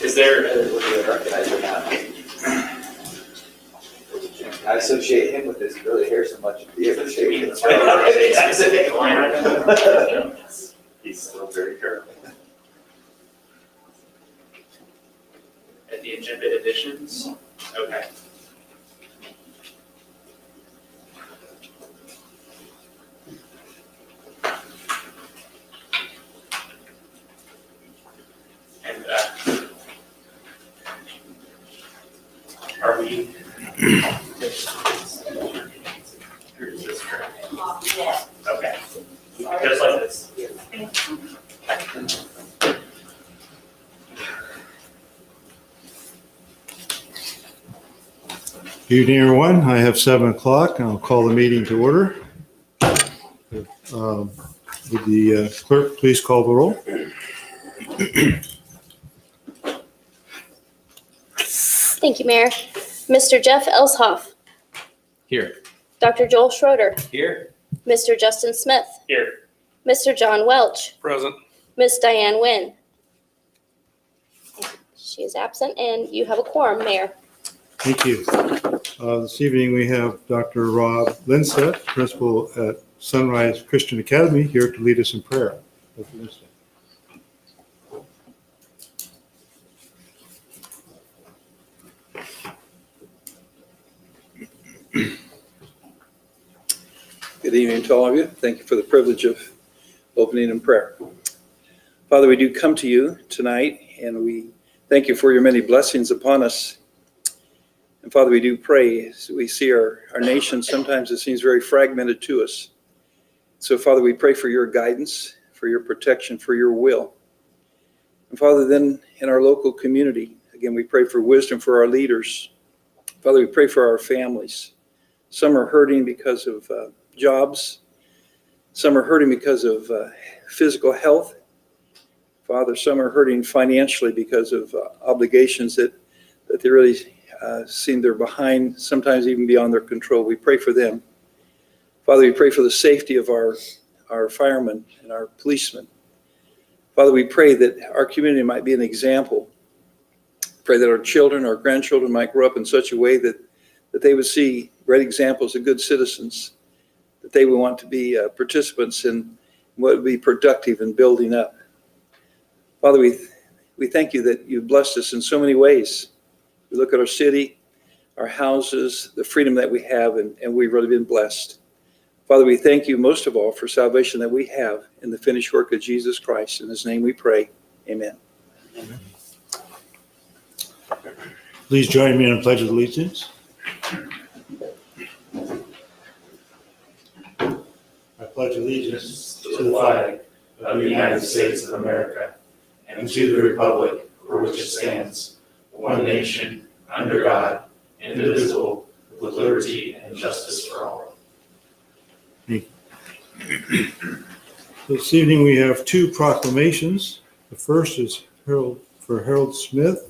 Is there Whether they recognize or not. I associate him with his really hair so much. He has a shade. a specific line item? He's still very careful. At the agenda additions? Okay. And are we? Or is this correct? Yeah. Okay. Just like this. Good evening, everyone. I have 7 o'clock, and I'll call the meeting to order. Would the clerk please call the roll? Thank you, Mayor. Mr. Jeff Elshoff, Here. Dr. Joel Schroeder, Here. Mr. Justin Smith, Here. Mr. John Welch, Present. Ms. Diane Nguyen. She is absent, and you have a quorum, Mayor. Thank you. This evening, we have Dr. Rob Linsett, principal at Sunrise Christian Academy, here to lead us in prayer. Dr. Linsett. Good evening to all of you. Thank you for the privilege of opening in prayer. Father, we do come to you tonight, and we thank you for your many blessings upon us. And Father, we do pray as we see our nation. Sometimes it seems very fragmented to us. So Father, we pray for your guidance, for your protection, for your will. And Father, then in our local community, again, we pray for wisdom for our leaders. Father, we pray for our families. Some are hurting because of jobs. Some are hurting because of physical health. Father, some are hurting financially because of obligations that they really seem they're behind, sometimes even beyond their control. We pray for them. Father, we pray for the safety of our firemen and our policemen. Father, we pray that our community might be an example. Pray that our children, our grandchildren might grow up in such a way that they would see great examples of good citizens, that they would want to be participants in what would be productive in building up. Father, we thank you that you've blessed us in so many ways. We look at our city, our houses, the freedom that we have, and we've really been blessed. Father, we thank you most of all for salvation that we have in the finished work of Jesus Christ. In his name we pray. Amen. Amen. Please join me in a pledge of allegiance. I pledge allegiance To the flag of the United States of America and to the republic for which it stands, one nation, under God, indivisible, with liberty and justice for all. This evening, we have 2 proclamations. The first is for Harold Smith,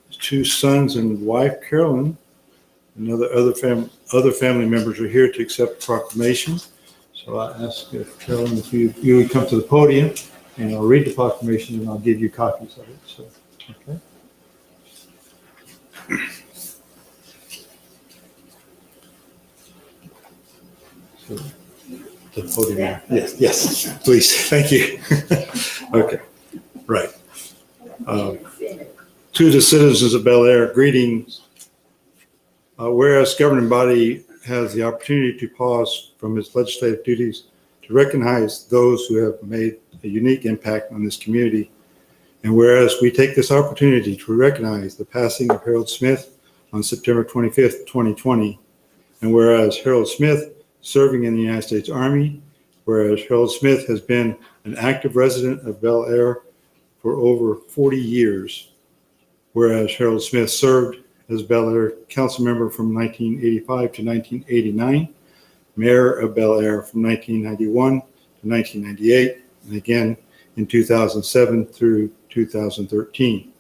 his 2 sons and wife, Carolyn, and other family members are here to accept the proclamation. So I ask if Carolyn, if you would come to the podium, and I'll read the proclamation and I'll give you copies of it. So, okay. So, the podium. Yes, please. Thank you. Okay, right. To the citizens of Bel Aire, greetings. Whereas governing body has the opportunity to pause from its legislative duties to recognize those who have made a unique impact on this community. And whereas we take this opportunity to recognize the passing of Harold Smith on September 25th, 2020, and whereas Harold Smith serving in the United States Army, whereas Harold Smith has been an active resident of Bel Aire for over 40 years, whereas Harold Smith served as Bel Aire council member from 1985 to 1989, mayor of Bel Aire from 1991 to 1998, and again in 2007 through 2013.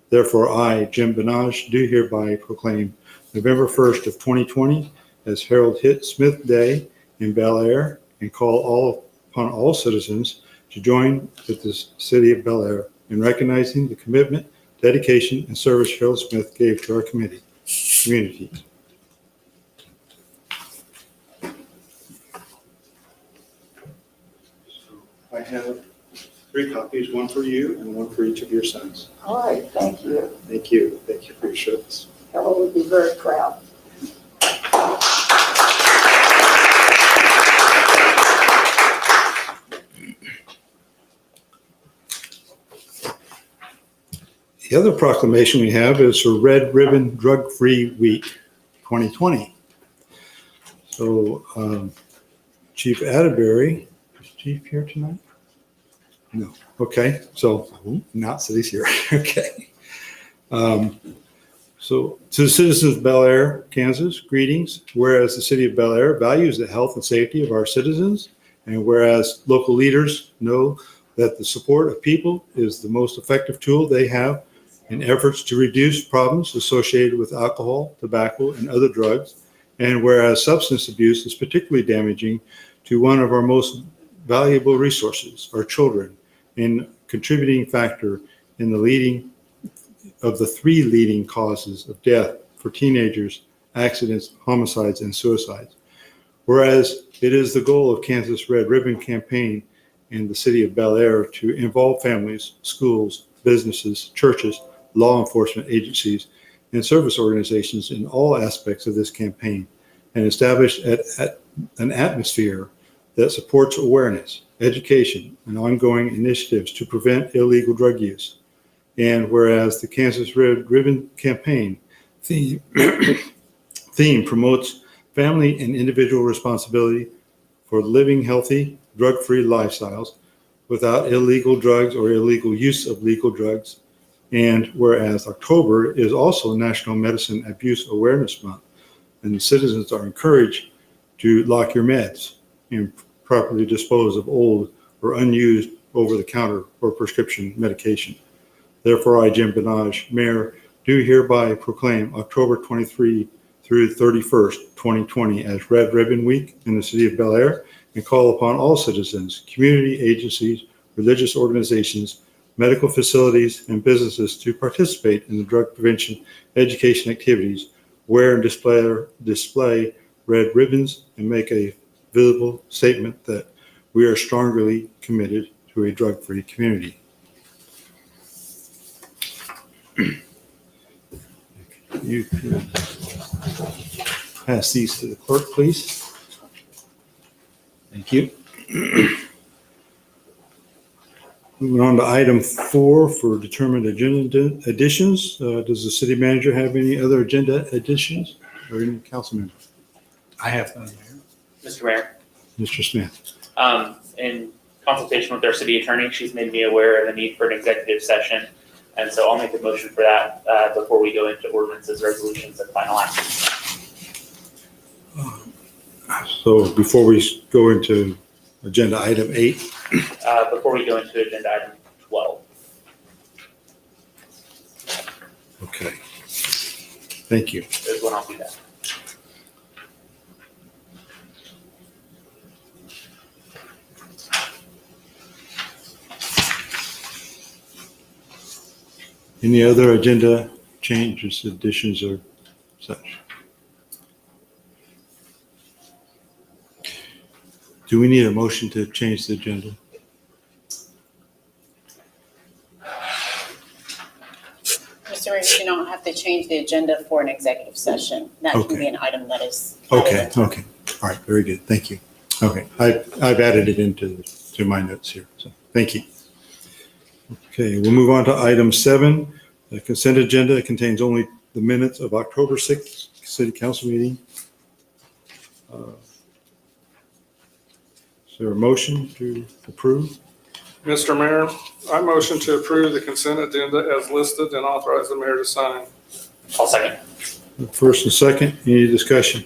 Therefore, I, Jim Benage, do hereby proclaim November 1st of 2020 as Harold Hitt Smith Day in Bel Aire and call upon all citizens to join with the city of Bel Aire in recognizing the commitment dedication, and service Cheryl Smith gave to our community. I have 3 copies, one for you and one for each of your sons. All right, thank you. Thank you. Thank you for your service. Ella would be very proud. The other proclamation we have is for Red Ribbon Drug-Free Week 2020. So Chief Atterbury, is Chief here tonight? No. Okay, so not so he's here. Okay. So to the citizens of Bel Aire, Kansas, greetings. Whereas the city of Bel Aire values the health and safety of our citizens, and whereas local leaders know that the support of people is the most effective tool they have in efforts to reduce problems associated with alcohol, tobacco, and other drugs, and whereas substance abuse is particularly damaging to one of our most valuable resources, our children, and contributing factor in the leading of the 3 leading causes of death for teenagers, accidents, homicides, and suicides. Whereas it is the goal of Kansas Red Ribbon Campaign in the city of Bel Aire to involve families, schools, businesses, churches, law enforcement agencies, and service organizations in all aspects of this campaign, and establish an atmosphere that supports awareness, education, and ongoing initiatives to prevent illegal drug use. And whereas the Kansas Red Ribbon Campaign theme promotes family and individual responsibility for living healthy, drug-free lifestyles without illegal drugs or illegal use of legal drugs. And whereas October is also National Medicine Abuse Awareness Month, and citizens are encouraged to lock your meds and properly dispose of old or unused over-the-counter or prescription medication. Therefore, I, Jim Benage, Mayor, do hereby proclaim October 23 through 31st, 2020 as Red Ribbon Week in the city of Bel Aire, and call upon all citizens, community agencies, religious organizations, medical facilities, and businesses to participate in the drug prevention education activities, wear and display red ribbons, and make a visible statement that we are strongly committed to a drug-free community. You can pass these to the clerk, please. Thank you. Moving on to item 4 for determined agenda additions. Does the city manager have any other agenda additions or any council member? I have none, Mayor. Mr. Mayor, Mr. Smith. in consultation with our city attorney, she's made me aware of the need for an executive session. And so I'll make a motion for that before we go into ordinances, resolutions, and final action. So before we go into agenda item 8. Before we go into agenda item 12. Okay. Thank you. Is when I'll do that. Any other agenda changes, additions, or such? Do we need a motion to change the agenda? Mr. Mayor, you don't have to change the agenda for an executive session. That Okay. can be an item that is. Okay, okay. All right, very good. Thank you. Okay, I've added it into my notes here, so thank you. Okay, we'll move on to item 7. The consent agenda contains only the minutes of October 6th city council meeting. Is there a motion to approve? Mr. Mayor, I motion to approve the consent agenda as listed and authorize the mayor to sign. I'll second. First and second, any discussion?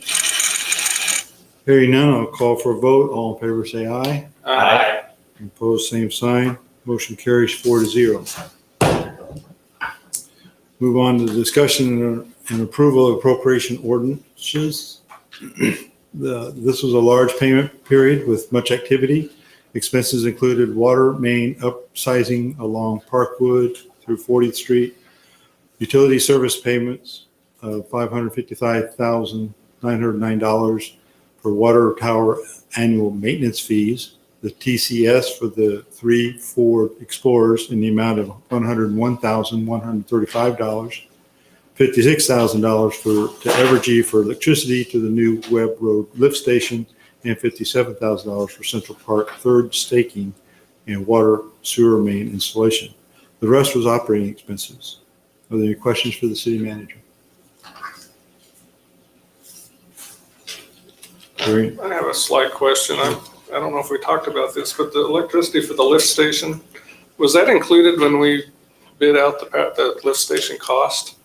Hearing none, I'll call for a vote. All in favor, say aye. Aye. Opposed, same sign. Motion carries 4-0. Move on to the discussion and approval of appropriation ordinances. This was a large payment period with much activity. Expenses included water main upsizing along Parkwood through 40th Street, Utility service payments of $555,909 for water tower annual maintenance fees. The TCS for the 3 Ford Explorers in the amount of $101,135. $56,000 to Evergy for electricity to the new Webb Road lift station, and $57,000 for Central Park third staking and water sewer main installation. The rest was operating expenses. Are there any questions for the city manager? Great. I have a slight question. I don't know if we talked about this, but the electricity for the lift station, was that included when we bid out the lift station cost?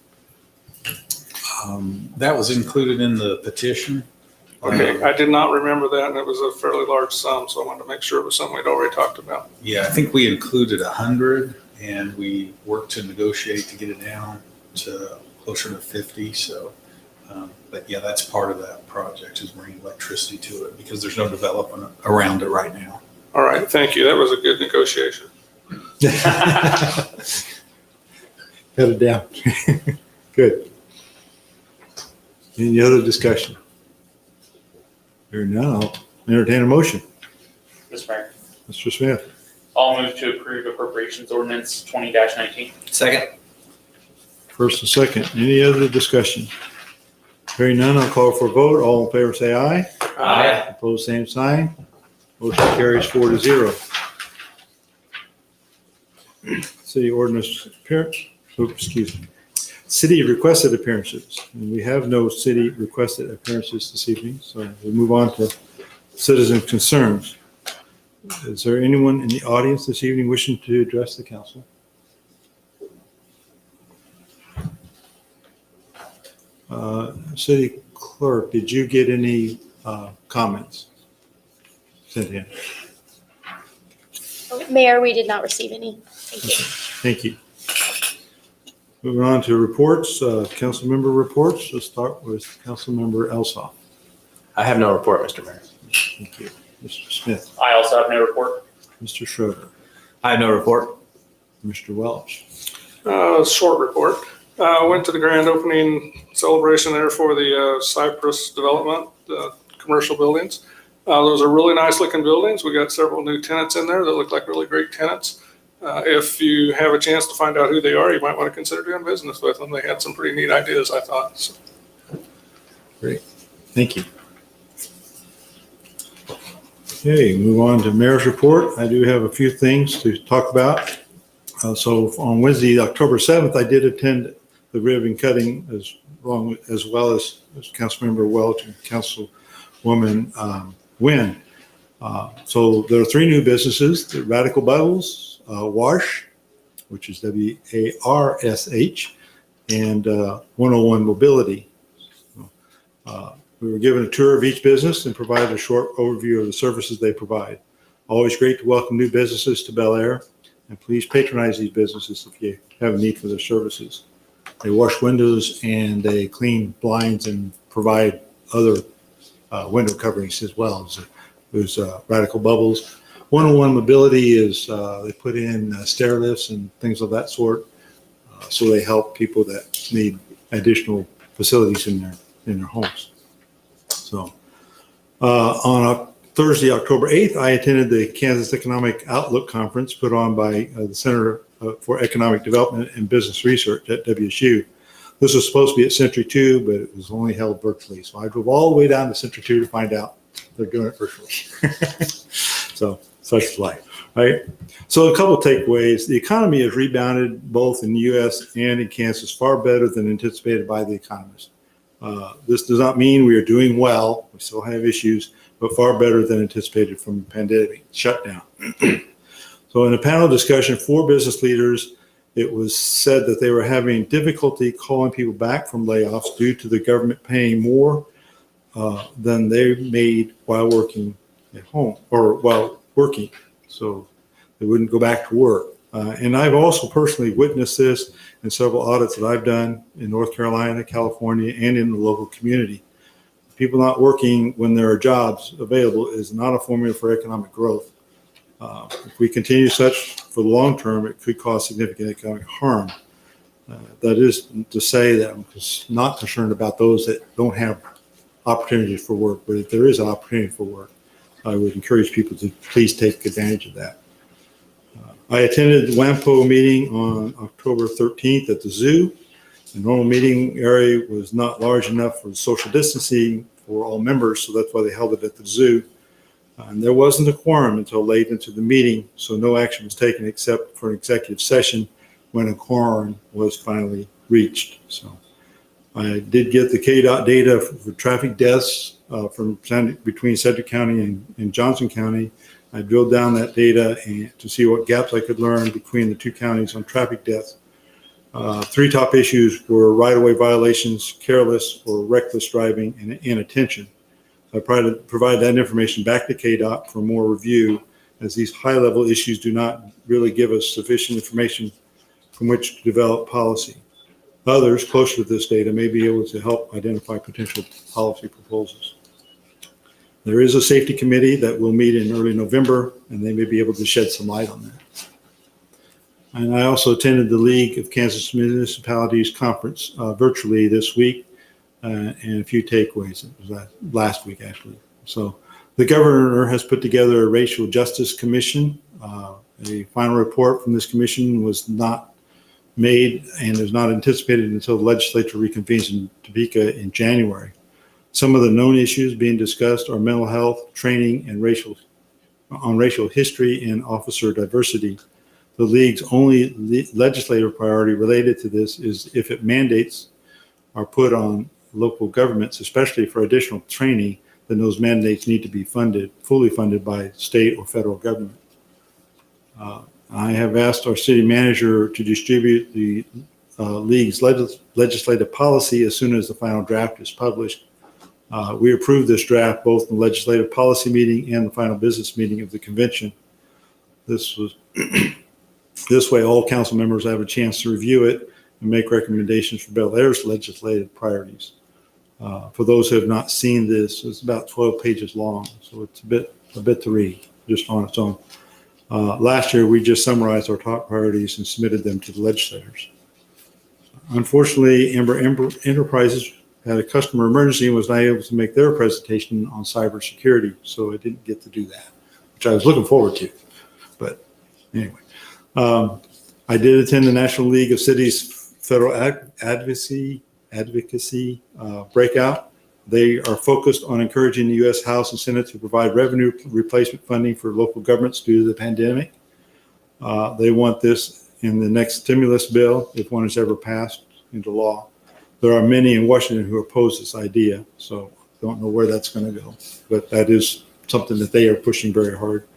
That was included in the petition. Okay, I did not remember that, and it was a fairly large sum, so I wanted to make sure it was something we'd already talked about. Yeah, I think we included 100 and we worked to negotiate to get it down to closer to 50. So, but yeah, that's part of that project is bringing electricity to it because there's no development around it right now. All right, thank you. That was a good negotiation. Cut it down. Good. Any other discussion? Here now, I'll entertain a motion. Mr. Mayor, Mr. Smith. I'll move to approve appropriations ordinance 20-19. Second. First and second. Any other discussion? Hearing none, I'll call for a vote. All in favor say aye. Aye. Opposed, same sign. Motion carries 4-0. City ordinance appearance, excuse me. City requested appearances. And we have no city requested appearances this evening, so we'll move on to citizen concerns. Is there anyone in the audience this evening wishing to address the council? City clerk, did you get any comments sent in? Mayor, we did not receive any. Thank you. Thank you. Moving on to reports, council member reports. Let's start with Council Member Elsoff. I have no report, Mr. Mayor. Thank you. Mr. Smith, I also have no report. Mr. Schroeder, I have no report. Mr. Welch. Short report. Went to the grand opening celebration there for the Cypress development, commercial buildings. Those are really nice looking buildings. We got several new tenants in there that look like really great tenants. If you have a chance to find out who they are, you might want to consider doing business with them. They had some pretty neat ideas, I thought. So. Great. Thank you. Okay, move on to mayor's report. I do have a few things to talk about. So on Wednesday, October 7th, I did attend the ribbon cutting as well as Councilmember Welch and Councilwoman Nguyen. So there are 3 new businesses: the Radical Bubbles, Wash, which is WARSH, and 101 Mobility. We were given a tour of each business and provided a short overview of the services they provide. Always great to welcome new businesses to Bel Aire, and please patronize these businesses if you have a need for their services. They wash windows and they clean blinds and provide other window coverings as well. There's Radical Bubbles. 101 Mobility is they put in stair lifts and things of that sort. So they help people that need additional facilities in their homes. So on Thursday, October 8th, I attended the Kansas Economic Outlook Conference put on by the Center for Economic Development and Business Research at WSU. This was supposed to be at Century 2, but it was only held virtually. So I drove all the way down to Century 2 to find out they're doing it virtually. So such is life, right? So a couple of takeaways. The economy has rebounded both in the U.S. and in Kansas far better than anticipated by the economists. This does not mean we are doing well. We still have issues, but far better than anticipated from the pandemic shutdown. So in a panel discussion, 4 business leaders, it was said that they were having difficulty calling people back from layoffs due to the government paying more than they made while working at home or while working. So they wouldn't go back to work. And I've also personally witnessed this in several audits that I've done in North Carolina, California, and in the local community. People not working when there are jobs available is not a formula for economic growth. If we continue such for the long term, it could cause significant economic harm. That is to say that I'm not concerned about those that don't have opportunities for work, but if there is an opportunity for work, I would encourage people to please take advantage of that. I attended the WAMPO meeting on October 13th at the zoo. The normal meeting area was not large enough for social distancing for all members, so that's why they held it at the zoo. And there wasn't a quorum until late into the meeting, so no action was taken except for an executive session when a quorum was finally reached. So I did get the KDOT data for traffic deaths between Sedgwick County and Johnson County. I drilled down that data to see what gaps I could learn between the two counties on traffic deaths. Three top issues were right-of-way violations, careless or reckless driving, and inattention. I provide that information back to KDOT for more review, as these high-level issues do not really give us sufficient information from which to develop policy. Others closer to this data may be able to help identify potential policy proposals. There is a safety committee that will meet in early November, and they may be able to shed some light on that. And I also attended the League of Kansas Municipalities conference virtually this week, and a few takeaways. It was last week, actually. So the governor has put together a racial justice commission. A final report from this commission was not made and is not anticipated until the legislature reconvenes in Topeka in January. Some of the known issues being discussed are mental health, training, and racial history and officer diversity. The league's only legislative priority related to this is if it mandates are put on local governments, especially for additional training, then those mandates need to be fully funded by state or federal government. I have asked our city manager to distribute the league's legislative policy as soon as the final draft is published. We approved this draft both in the legislative policy meeting and the final business meeting of the convention. This way all council members have a chance to review it and make recommendations for Bel Aire's legislative priorities. For those who have not seen this, it's about 12 pages long, so it's a bit to read just on its own. Last year, we just summarized our top priorities and submitted them to the legislators. Unfortunately, Ember Enterprises had a customer emergency and was not able to make their presentation on cybersecurity, so I didn't get to do that, which I was looking forward to. But anyway, I did attend the National League of Cities Federal Advocacy breakout. They are focused on encouraging the U.S. House and Senate to provide revenue replacement funding for local governments due to the pandemic. They want this in the next stimulus bill, if one is ever passed into law. There are many in Washington who oppose this idea, so don't know where that's going to go. But that is something that they are pushing very hard.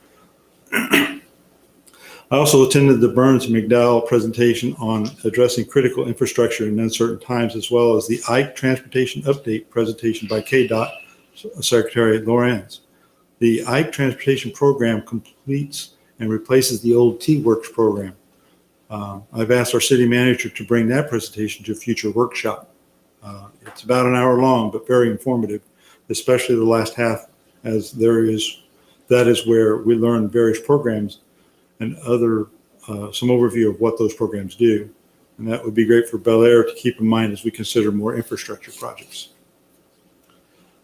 I also attended the Burns and McDowell presentation on addressing critical infrastructure in uncertain times, as well as the Ike Transportation Update presentation by KDOT Secretary Lorenz. The Ike Transportation Program completes and replaces the old T-Works program. I've asked our city manager to bring that presentation to a future workshop. It's about an hour long, but very informative, especially the last half, as that is where we learn various programs and some overview of what those programs do. And that would be great for Bel Aire to keep in mind as we consider more infrastructure projects.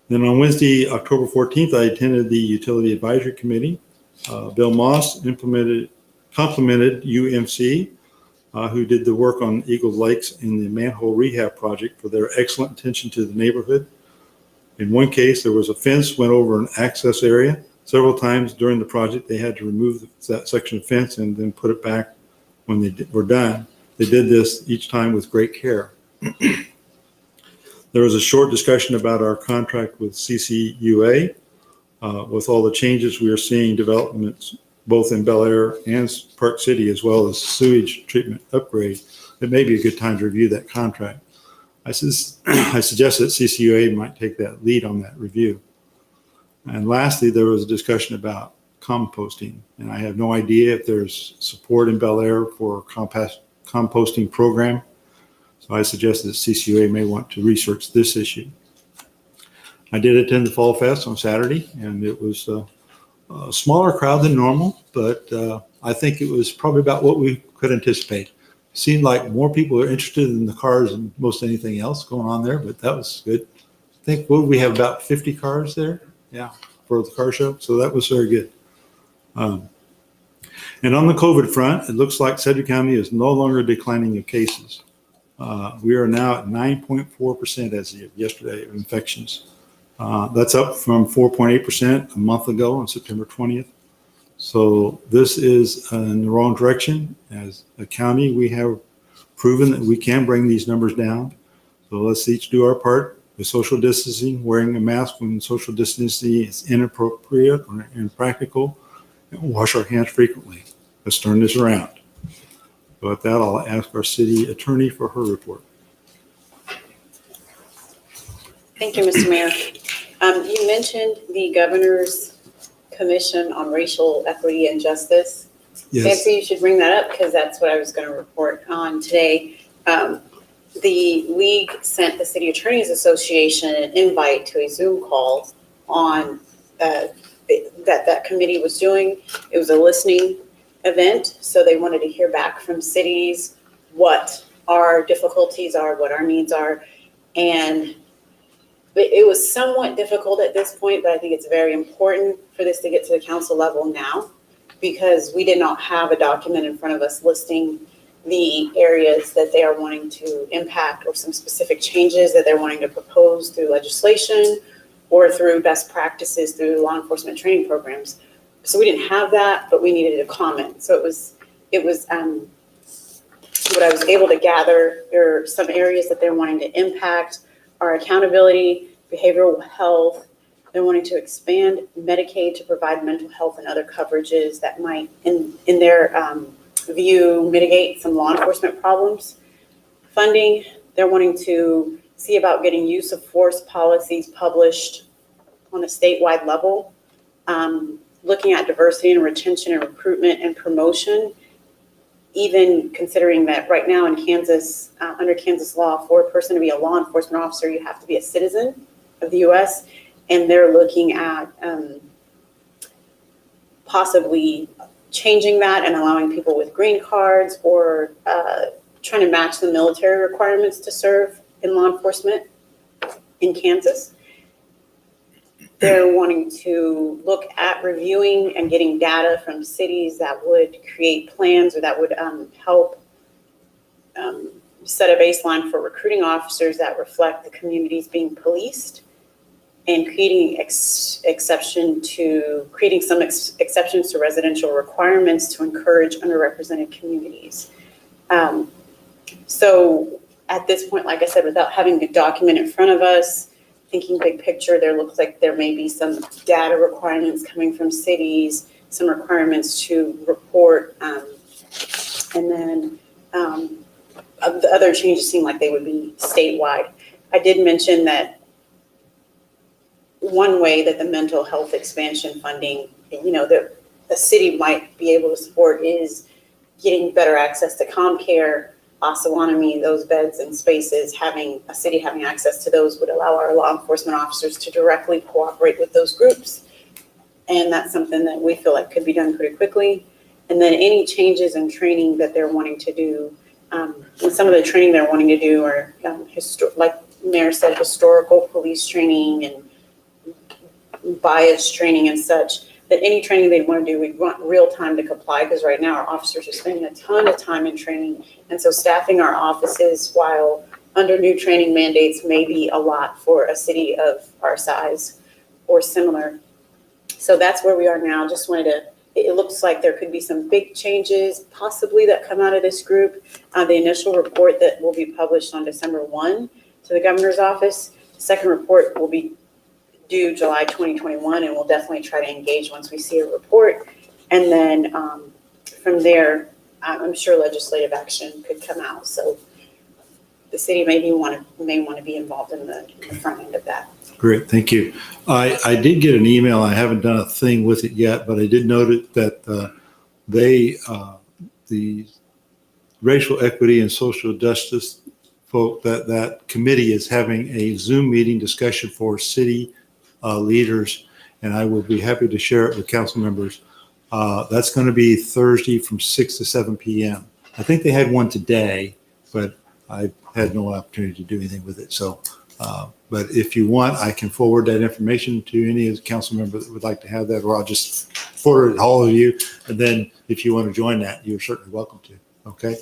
Then on Wednesday, October 14th, I attended the Utility Advisory Committee. Bill Moss complimented UMC, who did the work on Eagle Lakes in the manhole rehab project for their excellent attention to the neighborhood. In one case, there was a fence went over an access area. Several times during the project, they had to remove that section of fence and then put it back when they were done. They did this each time with great care. There was a short discussion about our contract with CCUA. With all the changes we are seeing developments both in Bel Aire and Park City, as well as sewage treatment upgrade, it may be a good time to review that contract. I suggest that CCUA might take that lead on that review. And lastly, there was a discussion about composting, and I have no idea if there's support in Bel Aire for a composting program. So I suggest that CCUA may want to research this issue. I did attend the Fall Fest on Saturday, and it was a smaller crowd than normal, but I think it was probably about what we could anticipate. Seemed like more people are interested in the cars than most anything else going on there, but that was good. I think, we have about 50 cars there? Yeah, for the car show. So that was very good. And on the COVID front, it looks like Sedgwick County is no longer declining in cases. We are now at 9.4% as of yesterday of infections. That's up from 4.8% a month ago on September 20th. So this is in the wrong direction. As a county, we have proven that we can bring these numbers down. So let's each do our part with social distancing, wearing a mask when social distancing is inappropriate or impractical, and wash our hands frequently. Let's turn this around. So with that, I'll ask our city attorney for her report. Thank you, Mr. Mayor. You mentioned the governor's commission on racial equity and justice. Yes. Nancy, you should bring that up because that's what I was going to report on today. The league sent the City Attorneys Association an invite to a Zoom call on that committee was doing. It was a listening event, so they wanted to hear back from cities what our difficulties are, what our needs are, and it was somewhat difficult at this point, but I think it's very important for this to get to the council level now, because we did not have a document in front of us listing the areas that they are wanting to impact or some specific changes that they're wanting to propose through legislation or through best practices through law enforcement training programs. So we didn't have that, but we needed a comment. So it was what I was able to gather. There are some areas that they're wanting to impact: our accountability, behavioral health. They're wanting to expand Medicaid to provide mental health and other coverages that might, in their view, mitigate some law enforcement problems. Funding, they're wanting to see about getting use of force policies published on a statewide level. Looking at diversity and retention and recruitment and promotion, even considering that right now in Kansas, under Kansas law, for a person to be a law enforcement officer, you have to be a citizen of the U.S., and they're looking at possibly changing that and allowing people with green cards or trying to match the military requirements to serve in law enforcement in Kansas. They're wanting to look at reviewing and getting data from cities that would create plans or that would help set a baseline for recruiting officers that reflect the communities being policed, and creating exceptions to residential requirements to encourage underrepresented communities. So at this point, like I said, without having a document in front of us, thinking big picture, there looks like there may be some data requirements coming from cities, some requirements to report, and then the other changes seem like they would be statewide. I did mention that one way that the mental health expansion funding, that the city might be able to support is getting better access to CommCare, Osawatomie, those beds and spaces. Having a city having access to those would allow our law enforcement officers to directly cooperate with those groups. And that's something that we feel like could be done pretty quickly. And then any changes in training that they're wanting to do, and some of the training they're wanting to do are, like Mayor said, historical police training and bias training and such. That any training they want to do, we want real time to comply, because right now our officers are spending a ton of time in training. And so staffing our offices while under new training mandates may be a lot for a city of our size or similar. So that's where we are now. Just wanted to, it looks like there could be some big changes possibly that come out of this group. The initial report that will be published on December 1 to the governor's office. The second report will be due July 2021, and we'll definitely try to engage once we see a report. And then from there, I'm sure legislative action could come out. So the city may want to be involved in the front end of that. Great, thank you. I did get an email. I haven't done a thing with it yet, but I did note that the racial equity and social justice folk, that committee is having a Zoom meeting discussion for city leaders, and I will be happy to share it with council members. That's going to be Thursday from 6 to 7 p.m. I think they had one today, but I had no opportunity to do anything with it. So, but if you want, I can forward that information to any of the council members that would like to have that, or I'll just forward it to all of you. And then if you want to join that, you're certainly welcome to. Okay.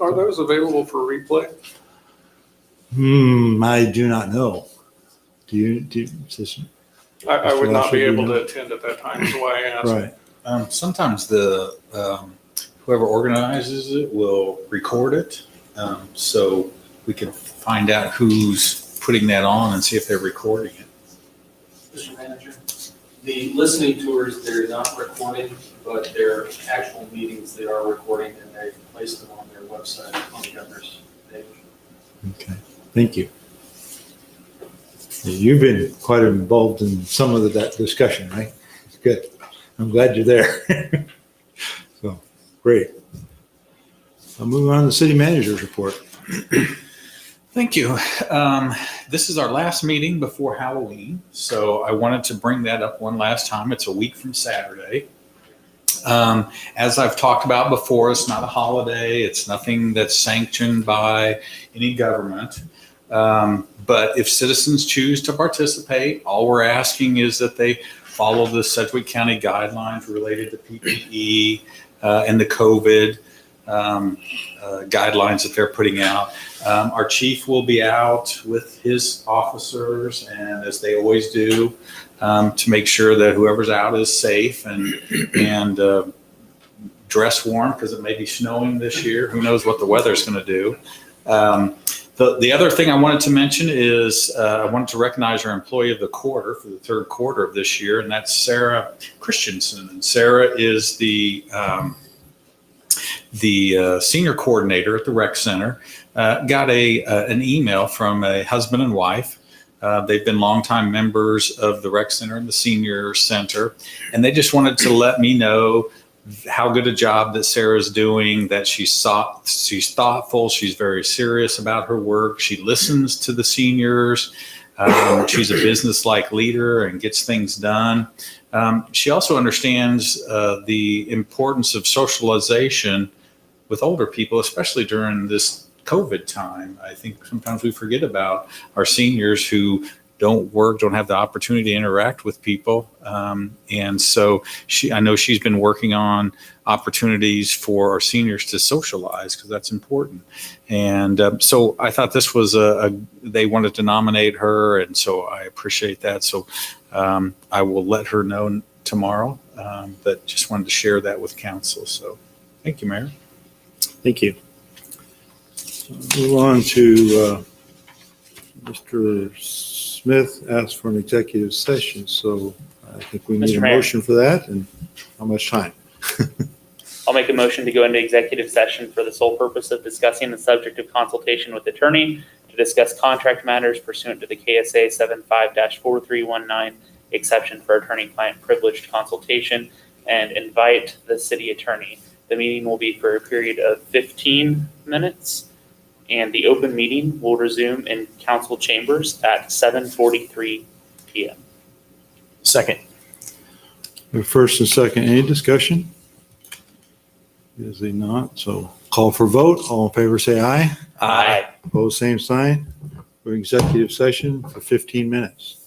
Are those available for replay? I do not know. Do you, I would not be Mr. Lasher, able do you to attend at that time, is why I asked. right. Sometimes the whoever organizes it will record it, so we can find out who's putting that on and see if they're recording it. Mr. Manager, the listening tours, they're not recording, but they're actual meetings they are recording, and they've placed them on their website on the governor's page. Okay. Thank you. You've been quite involved in some of that discussion, right? It's good. I'm glad you're there. So, great. I'll move on to the city manager's report. Thank you. This is our last meeting before Halloween, so I wanted to bring that up one last time. It's a week from Saturday. As I've talked about before, it's not a holiday. It's nothing that's sanctioned by any government. But if citizens choose to participate, all we're asking is that they follow the Sedgwick County guidelines related to PPE and the COVID guidelines that they're putting out. Our chief will be out with his officers, and as they always do, to make sure that whoever's out is safe and dress warm, because it may be snowing this year. Who knows what the weather's going to do. The other thing I wanted to mention is I wanted to recognize our employee of the quarter for the third quarter of this year, and that's Sarah Christensen. And Sarah is the senior coordinator at the rec center. Got an email from a husband and wife. They've been longtime members of the rec center and the senior center, and they just wanted to let me know how good a job that Sarah's doing, that she's thoughtful, she's very serious about her work, she listens to the seniors, she's a business-like leader and gets things done. She also understands the importance of socialization with older people, especially during this COVID time. I think sometimes we forget about our seniors who don't work, don't have the opportunity to interact with people. And so I know she's been working on opportunities for our seniors to socialize, because that's important. And so I thought this was they wanted to nominate her, and so I appreciate that. So I will let her know tomorrow, but just wanted to share that with council. So thank you, Mayor. Thank you. So move on to Mr. Smith asked for an executive session, so I think we need Mr. a Mayor. motion for that. And how much time? I'll make a motion to go into executive session for the sole purpose of discussing the subject of consultation with attorney to discuss contract matters pursuant to the KSA 75-4319 exception for attorney-client privileged consultation, and invite the city attorney. The meeting will be for a period of 15 minutes, and the open meeting will resume in council chambers at 7:43 p.m. Second. First and second, any discussion? Is there not? So call for vote. All in favor, say aye. Aye. Opposed, same sign. We're in executive session for 15 minutes.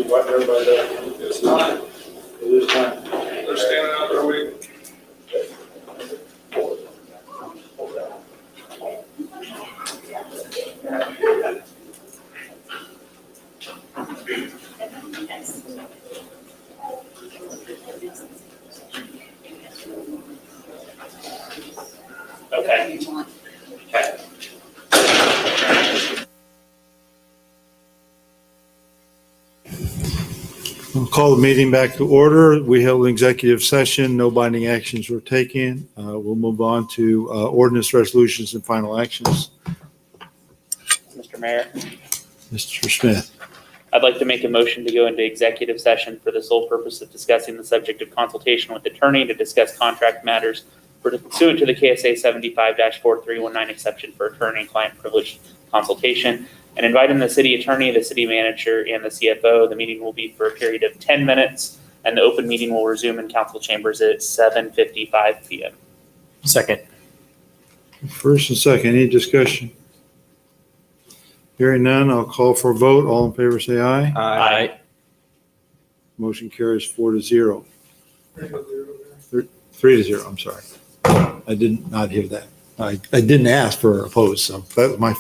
what everybody does. It's time. It is time. They're standing out there waiting. Okay. I'll call the meeting back to order. We held an executive session. No binding actions were taken. We'll move on to ordinance resolutions and final actions. Mr. Mayor, Mr. Smith. I'd like to make a motion to go into executive session for the sole purpose of discussing the subject of consultation with attorney to discuss contract matters pursuant to the KSA 75-4319 exception for attorney and client privilege consultation, and inviting the city attorney, the city manager, and the CFO. The meeting will be for a period of 10 minutes, and the open meeting will resume in council chambers at 7:55 p.m. Second. First and second, any discussion? Hearing none, I'll call for a vote. All in favor, say aye. Aye. Motion carries 4-0. 3-0, I'm sorry. I did not hear that. I didn't ask for opposed, so that was my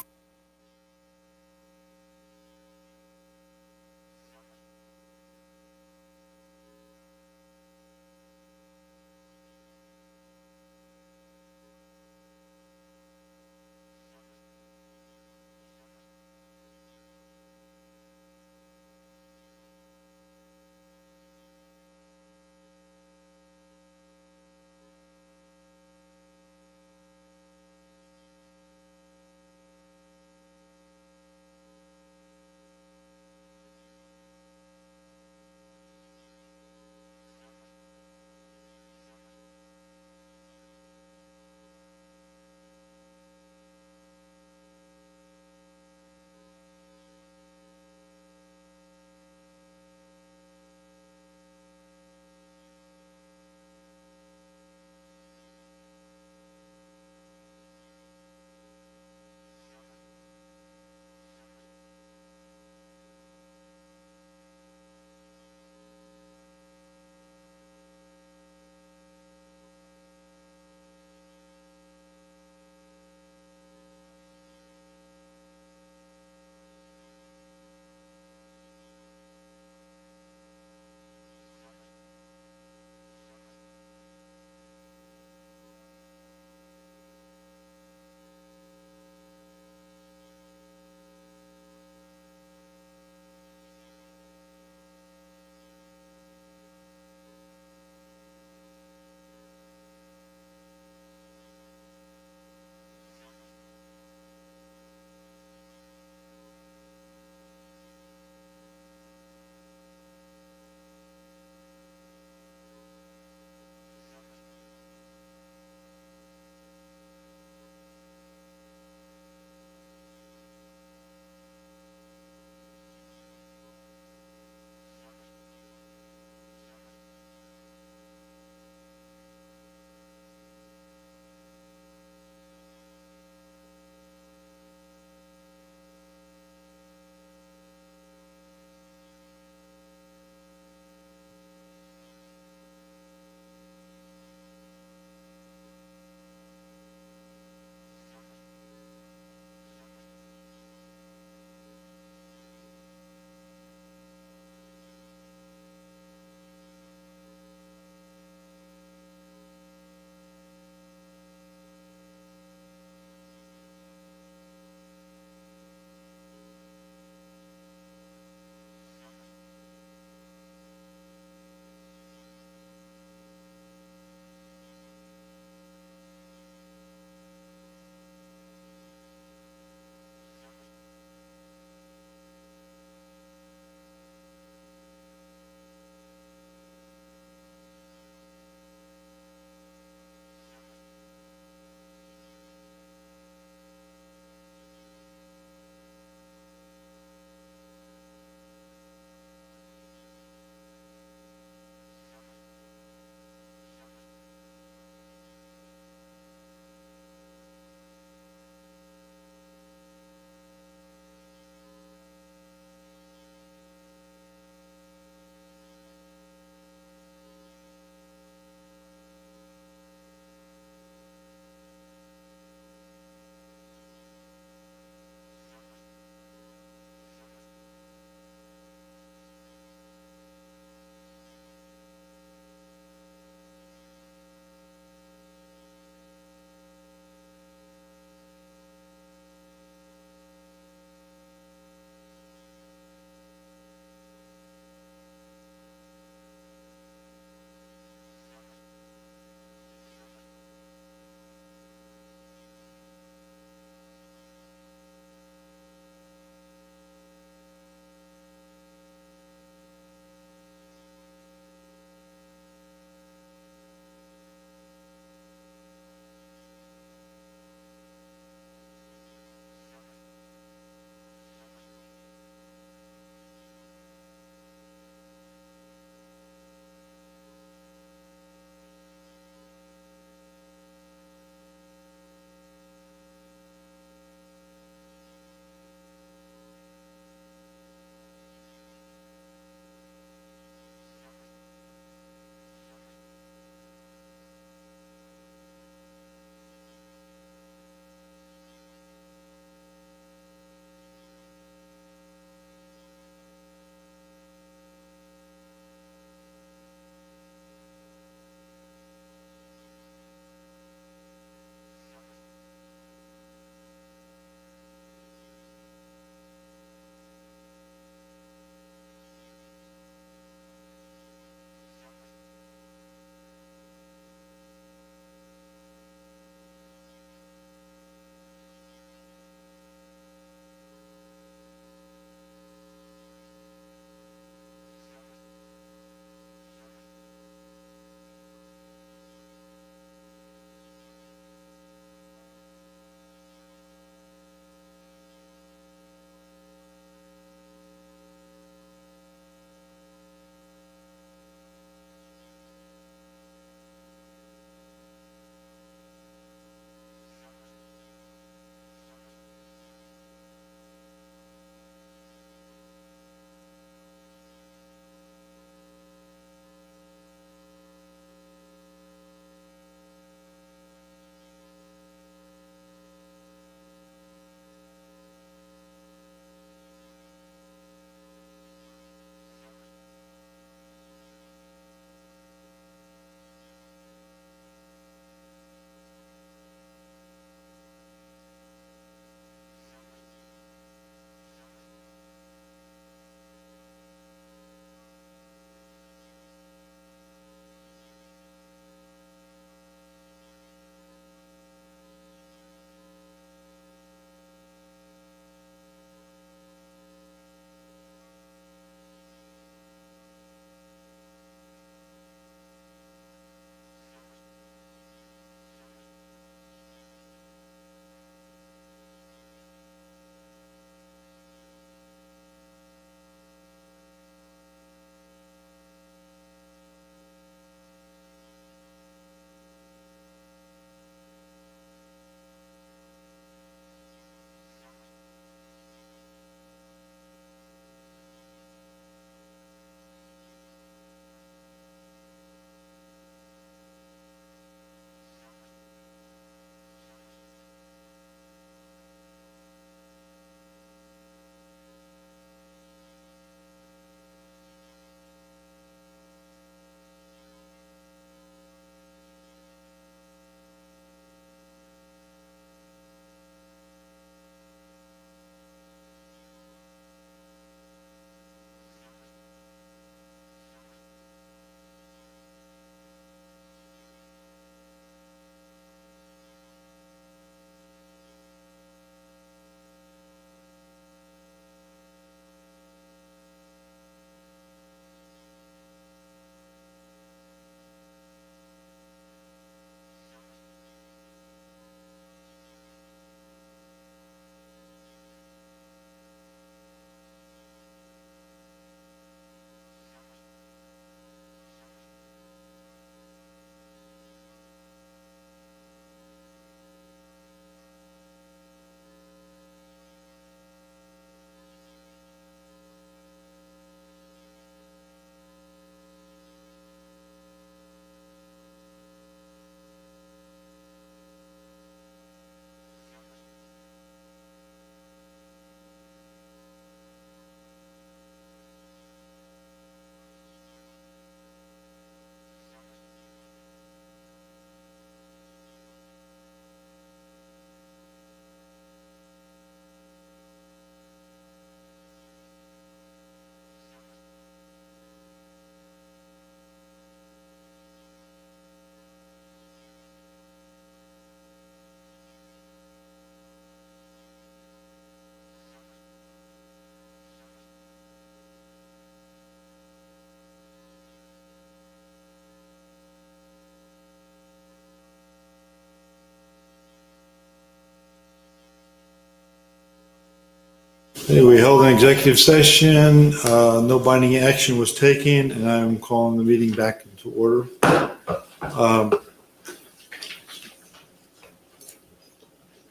Okay, we held an executive session. No binding action was taken, and I'm calling the meeting back into order.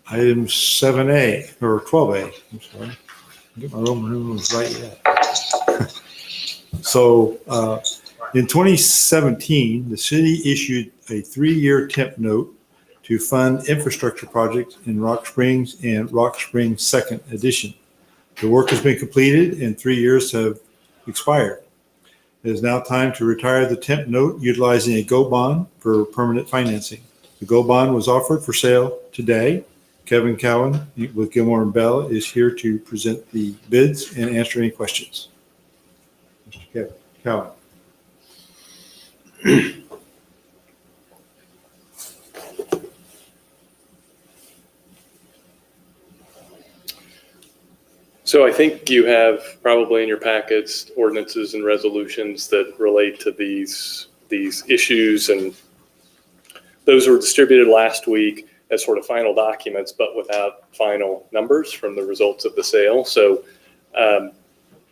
Item 7A, or 12A, I'm sorry. Get my Roman numerals right yet. So, in 2017, the city issued a 3-year temp note to fund infrastructure projects in Rock Springs and Rock Springs Second Edition. The work has been completed and 3 years have expired. It is now time to retire the temp note utilizing a GO bond for permanent financing. The GO bond was offered for sale today. Kevin Cowan with Gilmore and Bell is here to present the bids and answer any questions. Mr. Kevin Cowan. So I think you have probably in your packets ordinances and resolutions that relate to these issues, and those were distributed last week as sort of final documents, but without final numbers from the results of the sale. So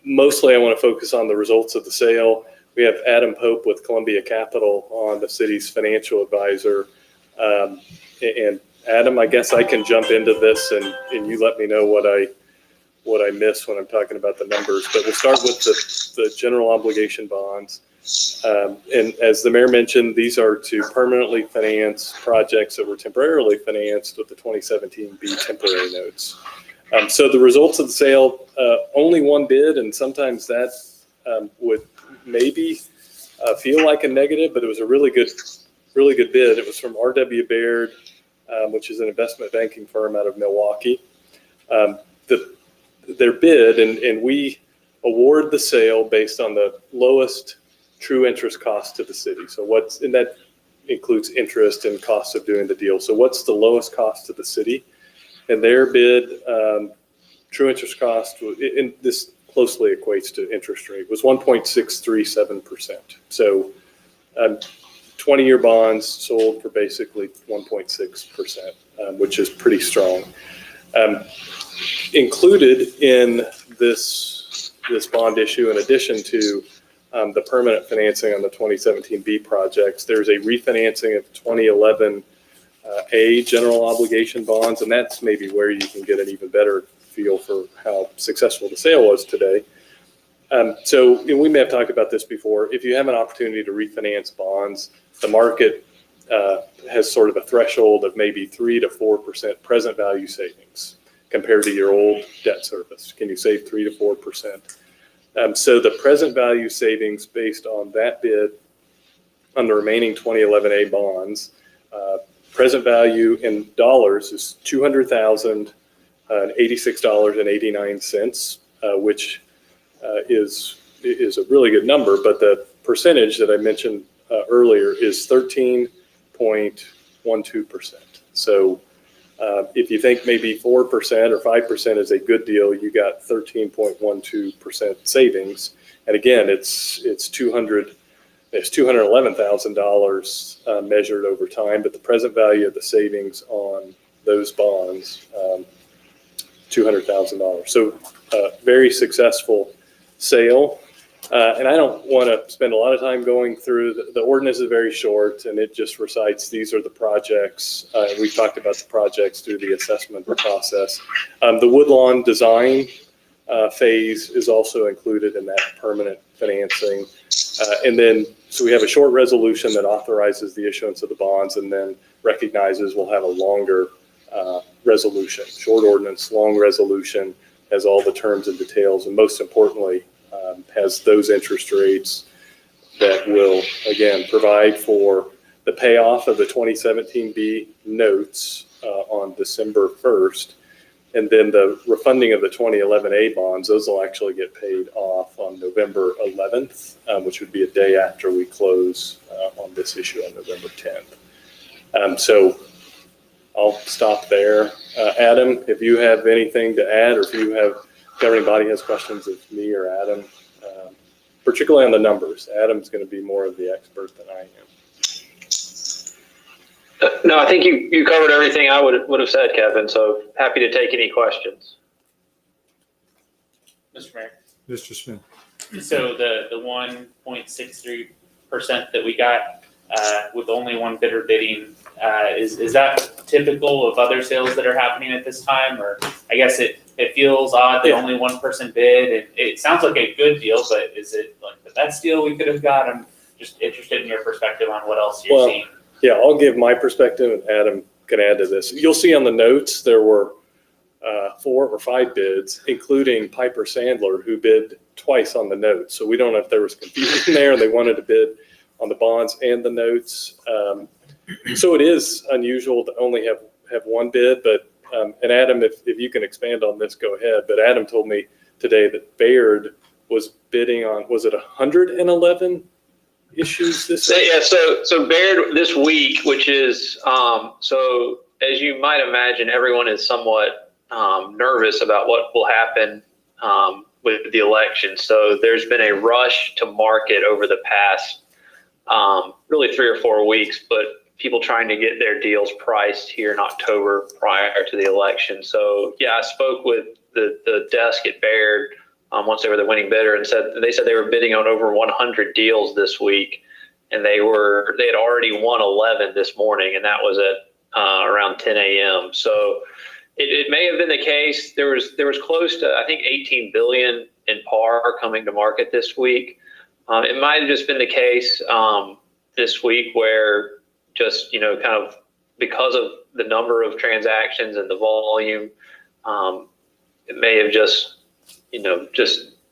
mostly I want to focus on the results of the sale. We have Adam Pope with Columbia Capital on, the city's financial advisor. And Adam, I guess I can jump into this and you let me know what I miss when I'm talking about the numbers. But we'll start with the general obligation bonds. And as the mayor mentioned, these are to permanently finance projects that were temporarily financed with the 2017 B temporary notes. So the results of the sale, only one bid, and sometimes that would maybe feel like a negative, but it was a really good bid. It was from R.W. Baird, which is an investment banking firm out of Milwaukee. Their bid, and we award the sale based on the lowest true interest cost to the city. So and that includes interest and costs of doing the deal. So what's the lowest cost to the city? And their bid, true interest cost, and this closely equates to interest rate, was 1.637%. So 20-year bonds sold for basically 1.6%, which is pretty strong. Included in this bond issue, in addition to the permanent financing on the 2017 B projects, there's a refinancing of 2011 A general obligation bonds, and that's maybe where you can get an even better feel for how successful the sale was today. So we may have talked about this before. If you have an opportunity to refinance bonds, the market has sort of a threshold of maybe 3 to 4% present value savings compared to your old debt service. Can you save 3 to 4%? So the present value savings based on that bid on the remaining 2011 A bonds, present value in dollars is $200,086.89, which is a really good number, but the percentage that I mentioned earlier is 13.12%. So if you think maybe 4% or 5% is a good deal, you got 13.12% savings. And again, it's $211,000 measured over time, but the present value of the savings on those bonds, $200,000. So very successful sale. And I don't want to spend a lot of time going through the ordinance is very short, and it just recites these are the projects. We've talked about the projects through the assessment process. The Woodlawn design phase is also included in that permanent financing. And then, so we have a short resolution that authorizes the issuance of the bonds and then recognizes we'll have a longer resolution. Short ordinance, long resolution, has all the terms and details, and most importantly, has those interest rates that will, again, provide for the payoff of the 2017 B notes on December 1st. And then the refunding of the 2011 A bonds, those will actually get paid off on November 11th, which would be a day after we close on this issue on November 10th. So I'll stop there. Adam, if you have anything to add, or if governing body has questions of me or Adam, particularly on the numbers. Adam's going to be more of the expert than I am. No, I think you covered everything I would have said, Kevin, so happy to take any questions. Mr. Smith. So the 1.63% that we got with only one bidder bidding, is that typical of other sales that are happening at this time? Or I guess it feels odd that only one person bid. It sounds like a good deal, but is it like the best deal we could have got? I'm just interested in your perspective on what else you're seeing. Yeah, I'll give my perspective and Adam can add to this. You'll see on the notes, there were 4 or 5 bids, including Piper Sandler, who bid twice on the notes. So we don't know if there was confusion there. They wanted to bid on the bonds and the notes. So it is unusual to only have one bid, but, and Adam, if you can expand on this, go ahead. But Adam told me today that Baird was bidding on, was it 111 issues this week? Yeah, so Baird this week, which is, so as you might imagine, everyone is somewhat nervous about what will happen with the election. So there's been a rush to market over the past really 3 or 4 weeks, but people trying to get their deals priced here in October prior to the election. So yeah, I spoke with the desk at Baird once they were the winning bidder and they said they were bidding on over 100 deals this week, and they had already won 11 this morning, and that was at around 10 a.m. So it may have been the case. There was close to, I think, 18 billion in par coming to market this week. It might have just been the case this week where just, kind of because of the number of transactions and the volume, it may have just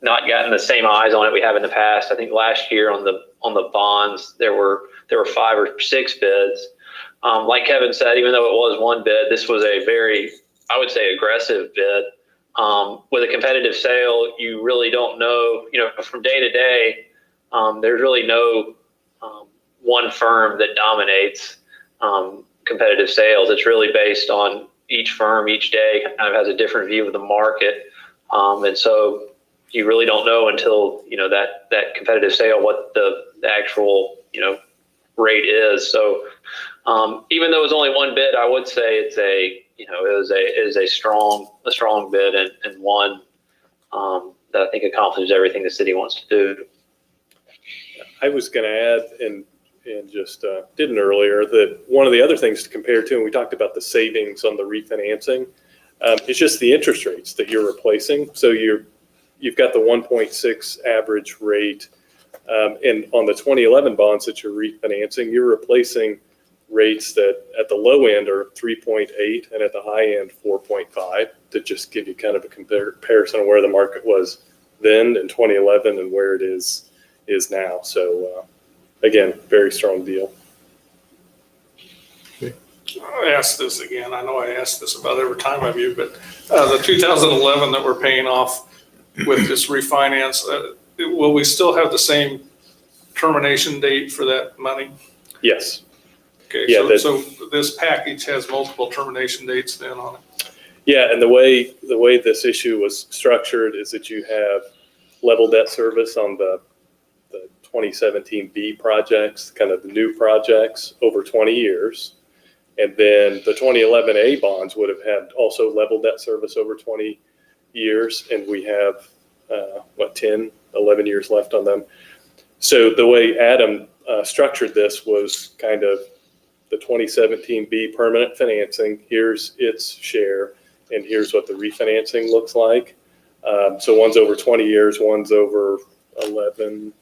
not gotten the same eyes on it we have in the past. I think last year on the bonds, there were 5 or 6 bids. Like Kevin said, even though it was one bid, this was a very, I would say, aggressive bid. With a competitive sale, you really don't know, from day to day, there's really no one firm that dominates competitive sales. It's really based on each firm each day kind of has a different view of the market. And so you really don't know until, that competitive sale, what the actual, rate is. So even though it was only one bid, I would say it is a strong bid and one that I think accomplishes everything the city wants to do. I was going to add, and just didn't earlier, that one of the other things to compare to, and we talked about the savings on the refinancing, it's just the interest rates that you're replacing. So you've got the 1.6 average rate, and on the 2011 bonds that you're refinancing, you're replacing rates that at the low end are 3.8 and at the high end 4.5, to just give you kind of a comparison of where the market was then in 2011 and where it is now. So again, very strong deal. I asked this again. I know I ask this about every time I view, but the 2011 that we're paying off with this refinance, will we still have the same termination date for that money? Yes. Okay, Yeah, so this package has multiple termination dates then on it? Yeah, and the way this issue was structured is that you have level debt service on the 2017 B projects, kind of the new projects over 20 years. And then the 2011 A bonds would have had also level debt service over 20 years. And we have, 10, 11 years left on them. So the way Adam structured this was kind of the 2017 B permanent financing. Here's its share, and here's what the refinancing looks like. So one's over 20 years, one's over 11.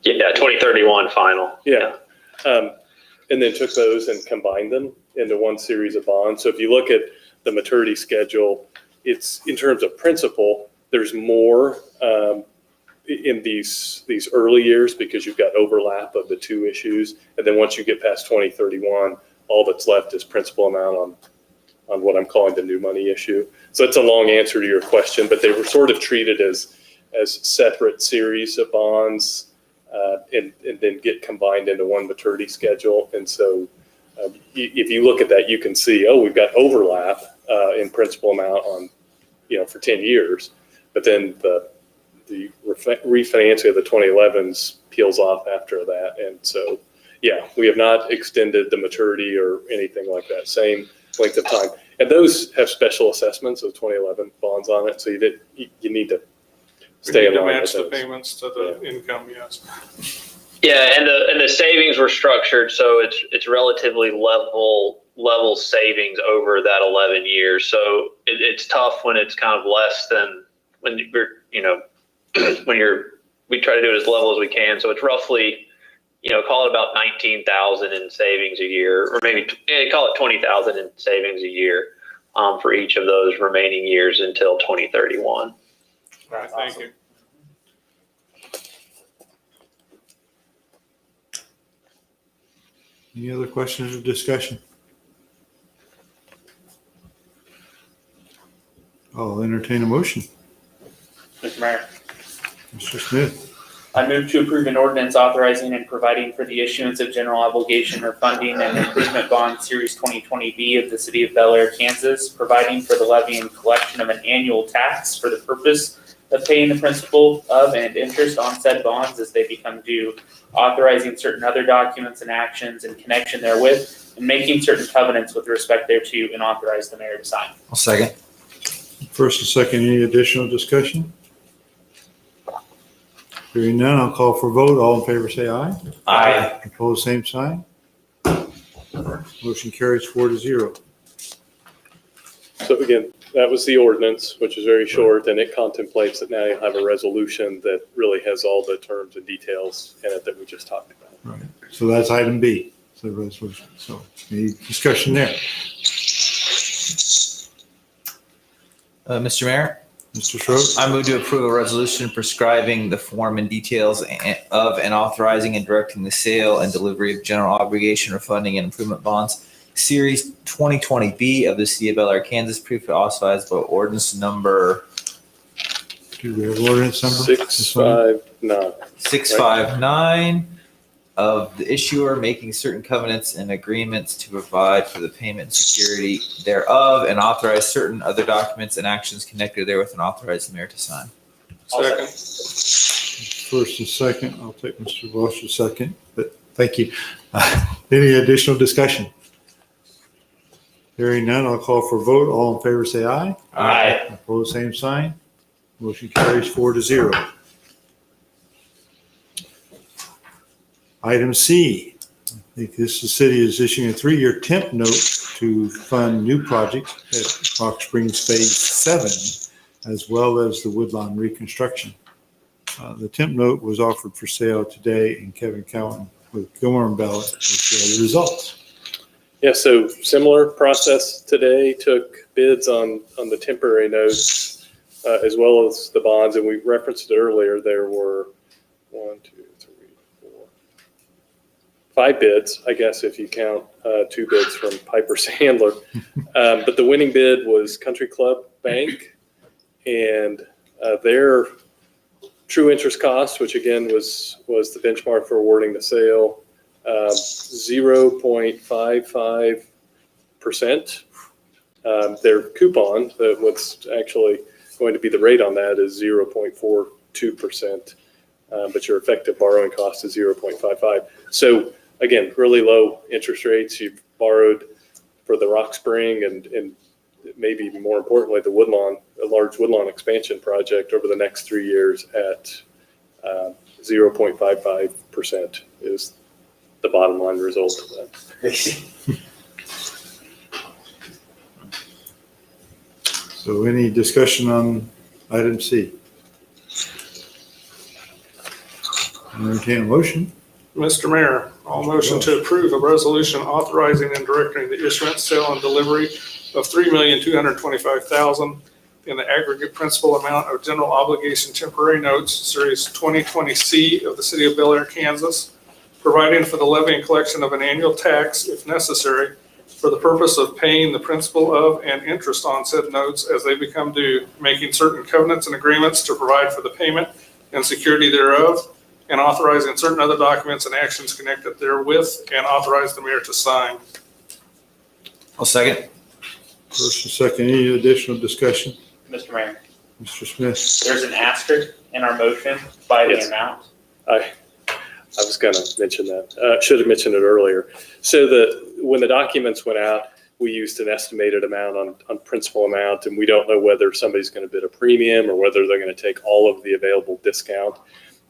Yeah, 2031 final. Yeah. And then took those and combined them into one series of bonds. So if you look at the maturity schedule, it's in terms of principal, there's more in these early years because you've got overlap of the two issues. And then once you get past 2031, all that's left is principal amount on what I'm calling the new money issue. So it's a long answer to your question, but they were sort of treated as separate series of bonds. And then get combined into one maturity schedule. And so if you look at that, you can see, we've got overlap in principal amount on, for 10 years. But then the refinancing of the 2011s peels off after that. And so, yeah, we have not extended the maturity or anything like that. Same length of time. And those have special assessments of 2011 bonds on it, so you need to stay in We need to line match with the those. payments to the income, yes. Yeah, and the savings were structured so it's relatively level savings over that 11 years. So it's tough when it's kind of less than when we try to do it as level as we can. So it's roughly, call it about 19,000 in savings a year, or maybe call it 20,000 in savings a year for each of those remaining years until 2031. All right, thank you. Any other questions or discussion? I'll entertain a motion. Mr. Mayor, Mr. Smith. I move to approve an ordinance authorizing and providing for the issuance of general obligation or funding and improvement bond series 2020B of the city of Bel Aire, Kansas, providing for the levy and collection of an annual tax for the purpose of paying the principal of and interest on said bonds as they become due, authorizing certain other documents and actions in connection therewith, and making certain covenants with respect thereto, and authorize the mayor to sign. I'll second. First and second, any additional discussion? Hearing none, I'll call for a vote. All in favor, say aye. Aye. Opposed, same sign. Motion carries 4-0. So again, that was the ordinance, which is very short, and it contemplates that now you have a resolution that really has all the terms and details in it that we just talked about. Right. So that's item B. So resolution. So any discussion there? Mr. Mayor, Mr. Schroeder? I move to approve a resolution prescribing the form and details of and authorizing and directing the sale and delivery of general obligation or funding and improvement bonds, Series 2020B of the city of Bel Aire, Kansas, previously authorized by ordinance number. Do we have ordinance number? 659. 659 of the issuer making certain covenants and agreements to provide for the payment and security thereof, and authorize certain other documents and actions connected therewith, and authorize the mayor to sign. Second. First and second, I'll take Mr. Walsh's second, but thank you. Any additional discussion? Hearing none, I'll call for a vote. All in favor, say aye. Aye. Opposed, same sign. Motion carries 4-0. Item C, I think the city is issuing a 3-year temp note to fund new projects at Rock Springs Phase 7, as well as the Woodlawn reconstruction. The temp note was offered for sale today, and Kevin Cowan with Gilmore and Bell will share the results. Yeah, so similar process today, took bids on the temporary notes as well as the bonds, and we referenced it earlier. There were 5 bids, I guess, if you count 2 bids from Piper Sandler. But the winning bid was Country Club Bank, and their true interest cost, which again was the benchmark for awarding the sale, 0.55%. Their coupon, what's actually going to be the rate on that, is 0.42%, but your effective borrowing cost is 0.55. So again, really low interest rates. You've borrowed for the Rock Spring and maybe even more importantly, the Woodlawn, a large Woodlawn expansion project over the next 3 years at 0.55% is the bottom line result of that. So any discussion on item C? Entertain a motion. Mr. Mayor, I'll motion to approve a resolution authorizing and directing the issuance, sale, and delivery of $3,225,000 in the aggregate principal amount of general obligation temporary notes, Series 2020C of the city of Bel Aire, Kansas, providing for the levy and collection of an annual tax, if necessary, for the purpose of paying the principal of and interest on said notes as they become due, making certain covenants and agreements to provide for the payment and security thereof, and authorizing certain other documents and actions connected therewith, and authorize the mayor to sign. I'll second. First and second, any additional discussion? Mr. Mayor, Mr. Smith? there's an asterisk in our motion by the Yes. amount. I was going to mention that. Should have mentioned it earlier. So when the documents went out, we used an estimated amount on principal amount, and we don't know whether somebody's going to bid a premium or whether they're going to take all of the available discount.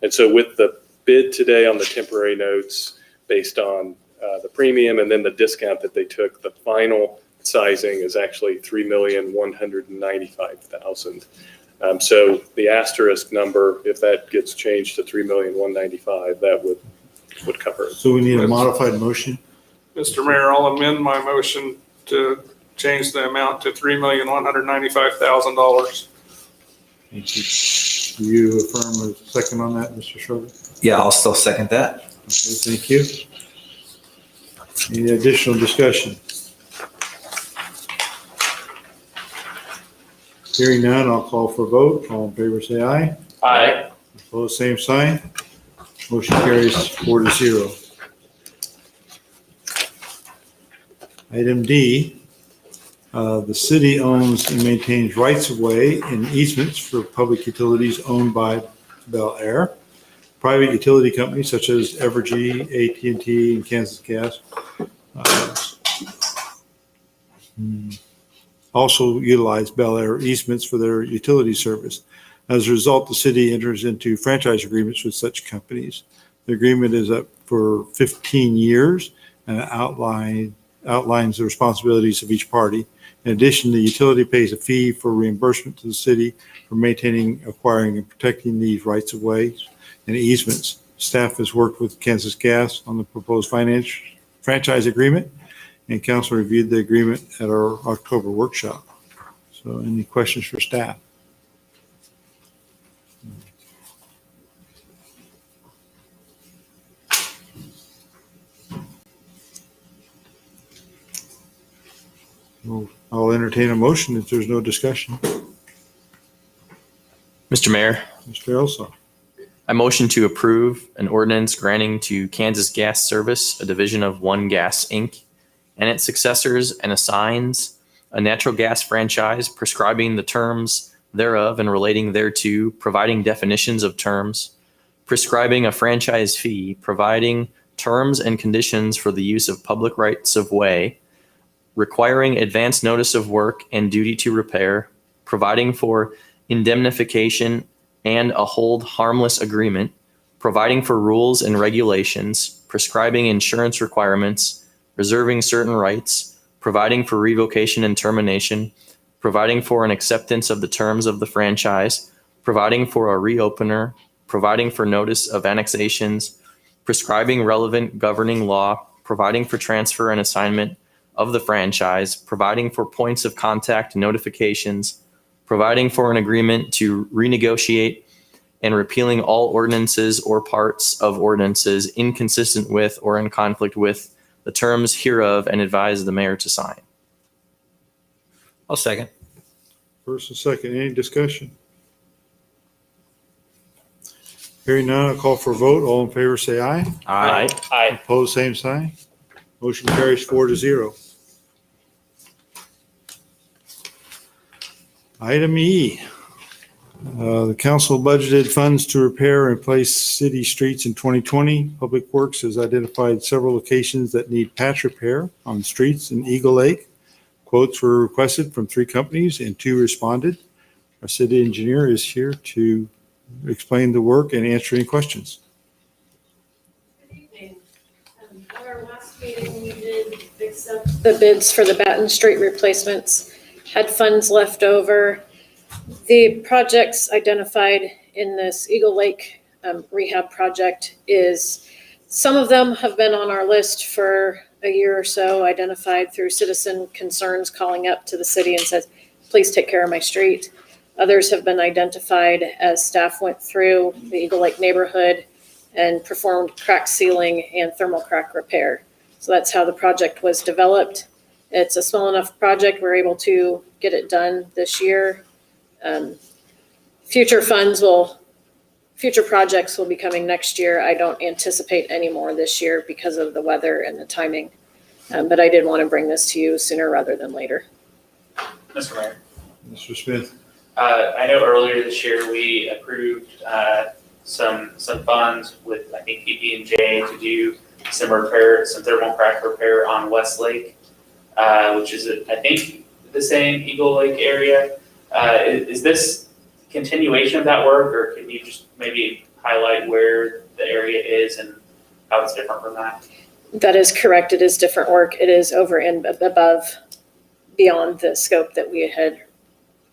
And so with the bid today on the temporary notes based on the premium and then the discount that they took, the final sizing is actually $3,195,000. So the asterisk number, if that gets changed to $3,195,000, that would cover it. So we need a modified motion. Mr. Mayor, I'll amend my motion to change the amount to $3,195,000. Thank you. Do you affirm a second on that, Mr. Schroeder? Yeah, I'll still second that. Okay, thank you. Any additional discussion? Hearing none, I'll call for a vote. All in favor, say aye. Aye. Opposed, same sign. Motion carries 4-0. Item D, the city owns and maintains rights-of-way and easements for public utilities owned by Bel Aire. Private utility companies such as Evergy, AT&T, and Kansas Gas also utilize Bel Aire easements for their utility service. As a result, the city enters into franchise agreements with such companies. The agreement is up for 15 years and outlines the responsibilities of each party. In addition, the utility pays a fee for reimbursement to the city for maintaining, acquiring, and protecting these rights of ways and easements. Staff has worked with Kansas Gas on the proposed franchise agreement, and council reviewed the agreement at our October workshop. So any questions for staff? Well, I'll entertain a motion if there's no discussion. Mr. Mayor, Mr. Elsa. I motion to approve an ordinance granting to Kansas Gas Service, a division of One Gas, Inc., and its successors, and assigns a natural gas franchise prescribing the terms thereof and relating thereto, providing definitions of terms, prescribing a franchise fee, providing terms and conditions for the use of public rights of way, requiring advance notice of work and duty to repair, providing for indemnification and a hold harmless agreement, providing for rules and regulations, prescribing insurance requirements, reserving certain rights, providing for revocation and termination, providing for an acceptance of the terms of the franchise, providing for a reopener, providing for notice of annexations, prescribing relevant governing law, providing for transfer and assignment of the franchise, providing for points of contact notifications, providing for an agreement to renegotiate, and repealing all ordinances or parts of ordinances inconsistent with or in conflict with the terms hereof, and advise the mayor to sign. I'll second. First and second, any discussion? Hearing none, I'll call for a vote. All in favor, say aye. Aye. Aye. Opposed, same sign. Motion carries 4-0. Item E, the council budgeted funds to repair and replace city streets in 2020. Public Works has identified several locations that need patch repair on streets in Eagle Lake. Quotes were requested from 3 companies and 2 responded. Our city engineer is here to explain the work and answer any questions. Good evening. At our last meeting, we did accept the bids for the Batten Street replacements, had funds left over. The projects identified in this Eagle Lake rehab project is, some of them have been on our list for a year or so, identified through citizen concerns, calling up to the city and said, please take care of my street. Others have been identified as staff went through the Eagle Lake neighborhood and performed crack sealing and thermal crack repair. So that's how the project was developed. It's a small enough project, we're able to get it done this year. Future projects will be coming next year. I don't anticipate any more this year because of the weather and the timing. But I did want to bring this to you sooner rather than later. Mr. Mayor. Mr. Smith. I know earlier this year we approved some funds with, I think, PB&J to do some repair, some thermal crack repair on Westlake. which is, I think, the same Eagle Lake area. Is this continuation of that work, or can you just maybe highlight where the area is and how it's different from that? That is correct. It is different work. It is over and above, beyond the scope that we had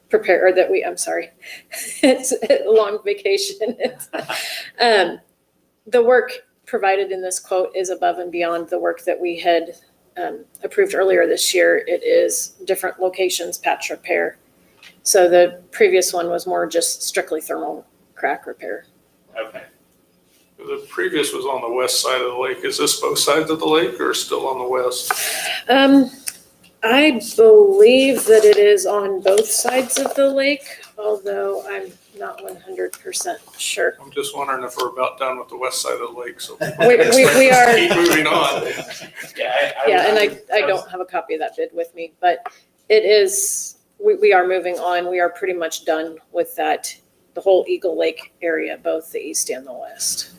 prepared, or that I'm sorry, it's a long vacation. The work provided in this quote is above and beyond the work that we had approved earlier this year. It is different locations, patch repair. So the previous one was more just strictly thermal crack repair. Okay. The previous was on the west side of the lake. Is this both sides of the lake or still on the west? I believe that it is on both sides of the lake, although I'm not 100% sure. I'm just wondering if we're about done with the west side of the lake, so We are. keep moving on. I don't have a copy of that bid with me, but it is, we are moving on. We are pretty much done with that, the whole Eagle Lake area, both the east and the west.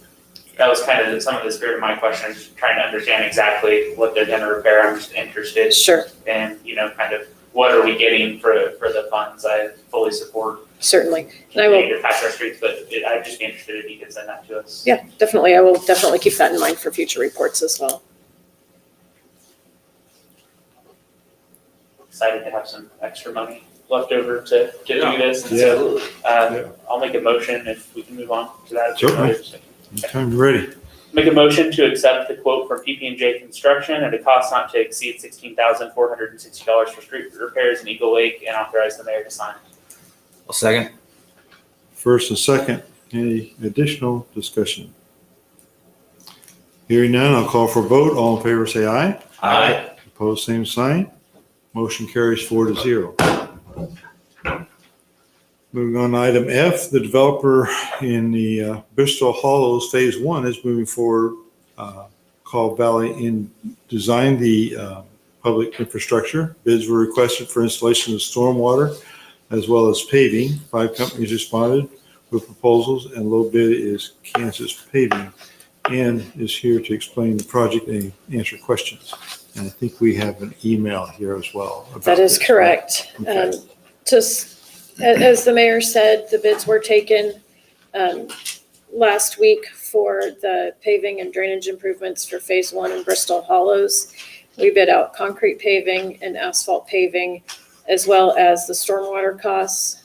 That was kind of some of the spirit of my question, just trying to understand exactly what they're going to repair. I'm just interested. Sure. And, kind of what are we getting for the funds? I fully support. Certainly. And I will. To patch our streets, but I'd just be interested if you could send that to us. Yeah, definitely. I will definitely keep that in mind for future reports as well. Excited to have some extra money left over to do this. And Yeah. so I'll make a motion if we can move on to that. Certainly. Anytime you're ready. Make a motion to accept the quote from PP&J Construction at a cost not to exceed $16,460 for street repairs in Eagle Lake and authorize the mayor to sign. I'll second. First and second, any additional discussion? Hearing none, I'll call for a vote. All in favor, say aye. Aye. Opposed, same sign. Motion carries 4-0. Moving on to item F, the developer in the Bristol Hollows Phase 1 is moving forward, called Valley in design the public infrastructure. Bids were requested for installation of stormwater as well as paving. 5 companies responded with proposals, and low bid is Kansas Paving, and is here to explain the project and answer questions. And I think we have an email here as well. That is correct. Okay. As the mayor said, the bids were taken last week for the paving and drainage improvements for Phase 1 in Bristol Hollows. We bid out concrete paving and asphalt paving, as well as the stormwater costs.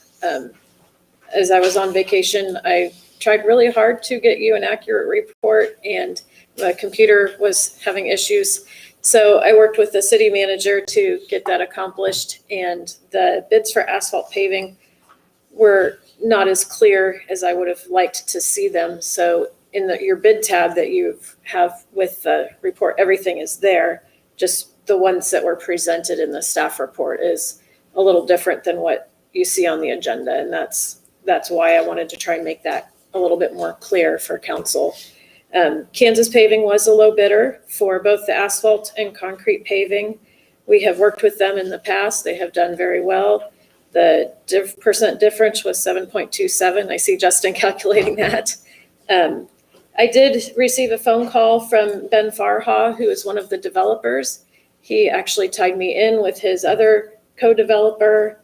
As I was on vacation, I tried really hard to get you an accurate report, and the computer was having issues. So I worked with the city manager to get that accomplished, and the bids for asphalt paving were not as clear as I would have liked to see them. So in your bid tab that you have with the report, everything is there. Just the ones that were presented in the staff report is a little different than what you see on the agenda. And that's why I wanted to try and make that a little bit more clear for council. Kansas Paving was a low bidder for both the asphalt and concrete paving. We have worked with them in the past. They have done very well. The percent difference was 7.27. I see Justin calculating that. I did receive a phone call from Ben Farha, who is one of the developers. He actually tied me in with his other co-developer,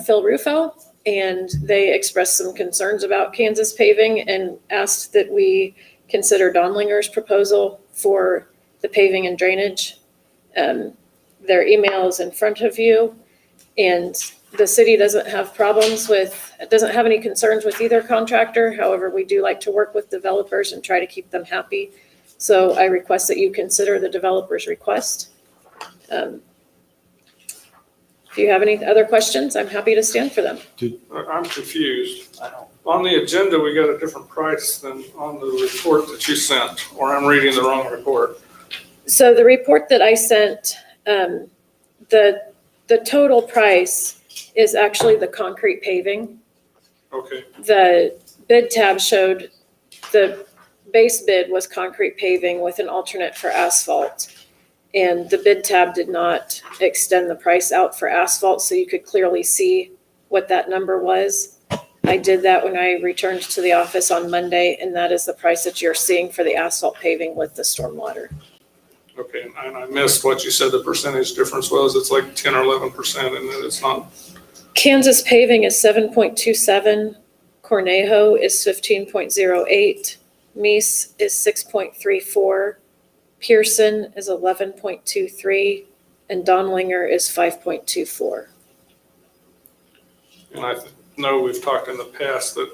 Phil Rufo, and they expressed some concerns about Kansas Paving and asked that we consider Donlinger's proposal for the paving and drainage. Their email is in front of you, and the city doesn't have any concerns with either contractor. However, we do like to work with developers and try to keep them happy. So I request that you consider the developer's request. If you have any other questions, I'm happy to stand for them. I'm confused. On the agenda, we got a different price than on the report that you sent, or I'm reading the wrong report. So the report that I sent, the total price is actually the concrete paving. Okay. The bid tab showed the base bid was concrete paving with an alternate for asphalt. And the bid tab did not extend the price out for asphalt, so you could clearly see what that number was. I did that when I returned to the office on Monday, and that is the price that you're seeing for the asphalt paving with the stormwater. Okay, and I missed what you said the percentage difference was. It's like 10 or 11%, and it's not. Kansas paving is 7.27, Cornejo is 15.08, Meese is 6.34, Pearson is 11.23, and Donlinger is 5.24. And I know we've talked in the past that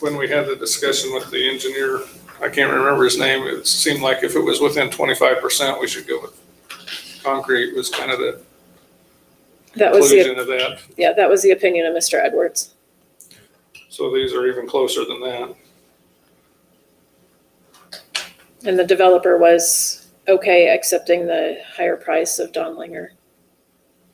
when we had the discussion with the engineer, I can't remember his name, it seemed like if it was within 25%, we should go with concrete was kind of the That was conclusion of that. Yeah, that was the opinion of Mr. Edwards. So these are even closer than that. And the developer was okay accepting the higher price of Donlinger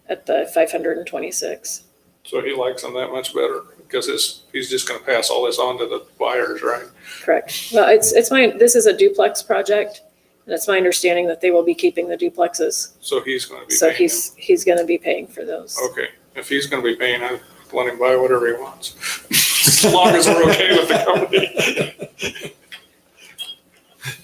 at the 526. So he likes them that much better because he's just going to pass all this on to the buyers, right? Correct. Well, this is a duplex project, and it's my understanding that they will be keeping the duplexes. So he's going to be So paying he's going to be paying for those. them. Okay, if he's going to be paying, I'll let him buy whatever he wants. As long as we're okay with the company.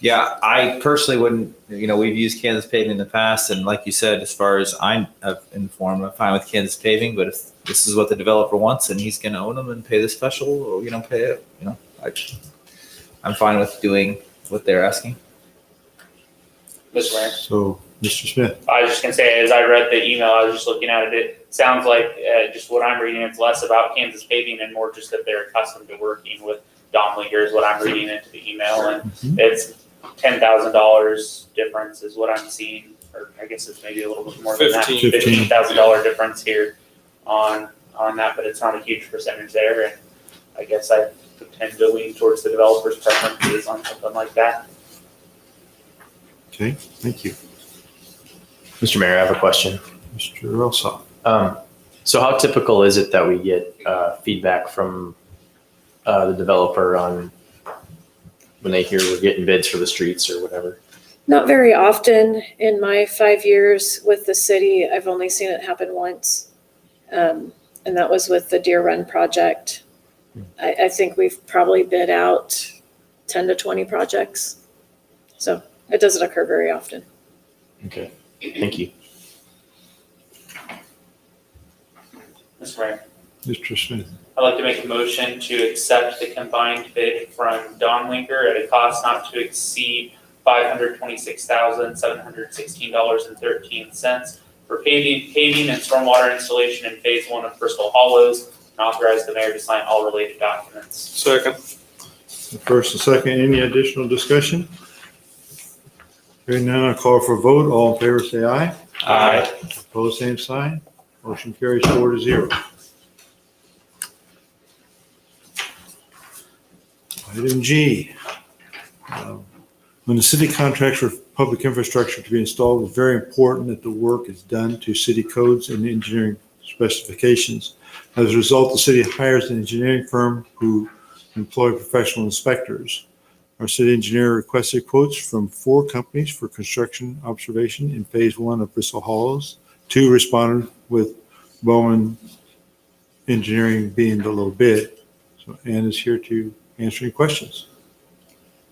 Yeah, I personally wouldn't, we've used Kansas paving in the past, and like you said, as far as I'm informed, I'm fine with Kansas paving, but if this is what the developer wants and he's going to own them and pay the special, or, pay it, I'm fine with doing what they're asking. Mr. Mayor, So, Mr. Smith, I was just gonna say, as I read the email, I was just looking at it, it sounds like, just what I'm reading, it's less about Kansas paving and more just that they're accustomed to working with Donlinger is what I'm reading into the email, and it's $10,000 difference is what I'm seeing, or I guess it's maybe a little bit more than that. $15,000 difference here on that, but it's not a huge percentage there, and I guess I tend to lean towards the developer's preferences on something like that. okay, thank you. Mr. Mayor, I have a question. Mr. Elsoff. So how typical is it that we get feedback from the developer on when they hear we're getting bids for the streets or whatever? Not very often. In my 5 years with the city, I've only seen it happen once. And that was with the Deer Run project. I think we've probably bid out 10 to 20 projects. So it doesn't occur very often. Okay, thank you. Mr. Mayor, Mr. Smith. I'd like to make a motion to accept the combined bid from Donlinger at a cost not to exceed $526,716.13 for paving and stormwater installation in phase 1 of Bristol Hollows, and authorize the mayor to sign all related documents. Second. The first and second, any additional discussion? Hearing none, I'll call for a vote. All in favor, say aye. Aye. Opposed, same sign. Motion carries 4-0. Item G. When the city contracts for public infrastructure to be installed, it's very important that the work is done to city codes and engineering specifications. As a result, the city hires an engineering firm who employ professional inspectors. Our city engineer requested quotes from 4 companies for construction observation in phase 1 of Bristol Hollows. 2 responded with Bowman Engineering being the low bid. So Ann is here to answer any questions.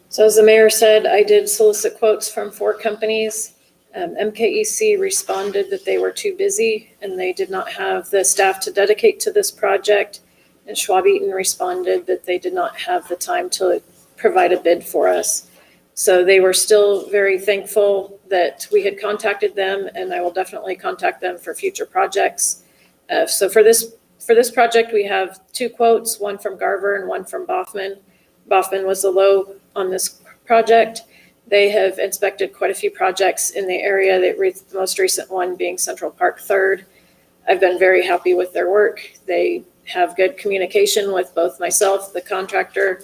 So as the mayor said, I did solicit quotes from 4 companies. MKEC responded that they were too busy and they did not have the staff to dedicate to this project. And Schwab Eaton responded that they did not have the time to provide a bid for us. So they were still very thankful that we had contacted them, and I will definitely contact them for future projects. So for this project, we have 2 quotes, one from Garver and one from Baughman. Baughman was the low on this project. They have inspected quite a few projects in the area, the most recent one being Central Park 3rd. I've been very happy with their work. They have good communication with both myself, the contractor,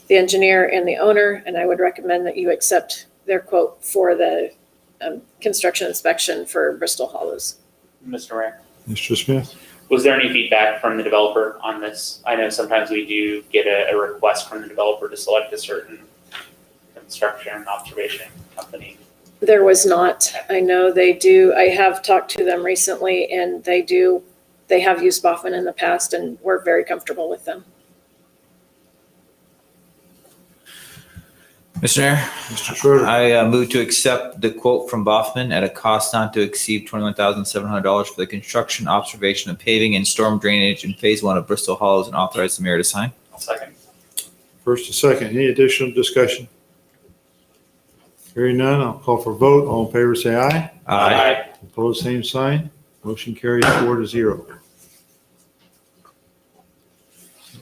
the engineer, and the owner, and I would recommend that you accept their quote for the construction inspection for Bristol Hollows. Mr. Mayor, Mr. Smith. was there any feedback from the developer on this? I know sometimes we do get a request from the developer to select a certain construction observation company. There was not. I know they do. I have talked to them recently, and they have used Baughman in the past, and we're very comfortable with them. Mr. Mayor, Mr. Schroeder. I move to accept the quote from Baughman at a cost not to exceed $21,700 for the construction, observation, of paving and storm drainage in Phase 1 of Bristol Hollows and authorize the mayor to sign. I'll second. First and second, any additional discussion? Hearing none, I'll call for a vote. All in favor, say aye. Aye. Opposed, same sign. Motion carries 4-0.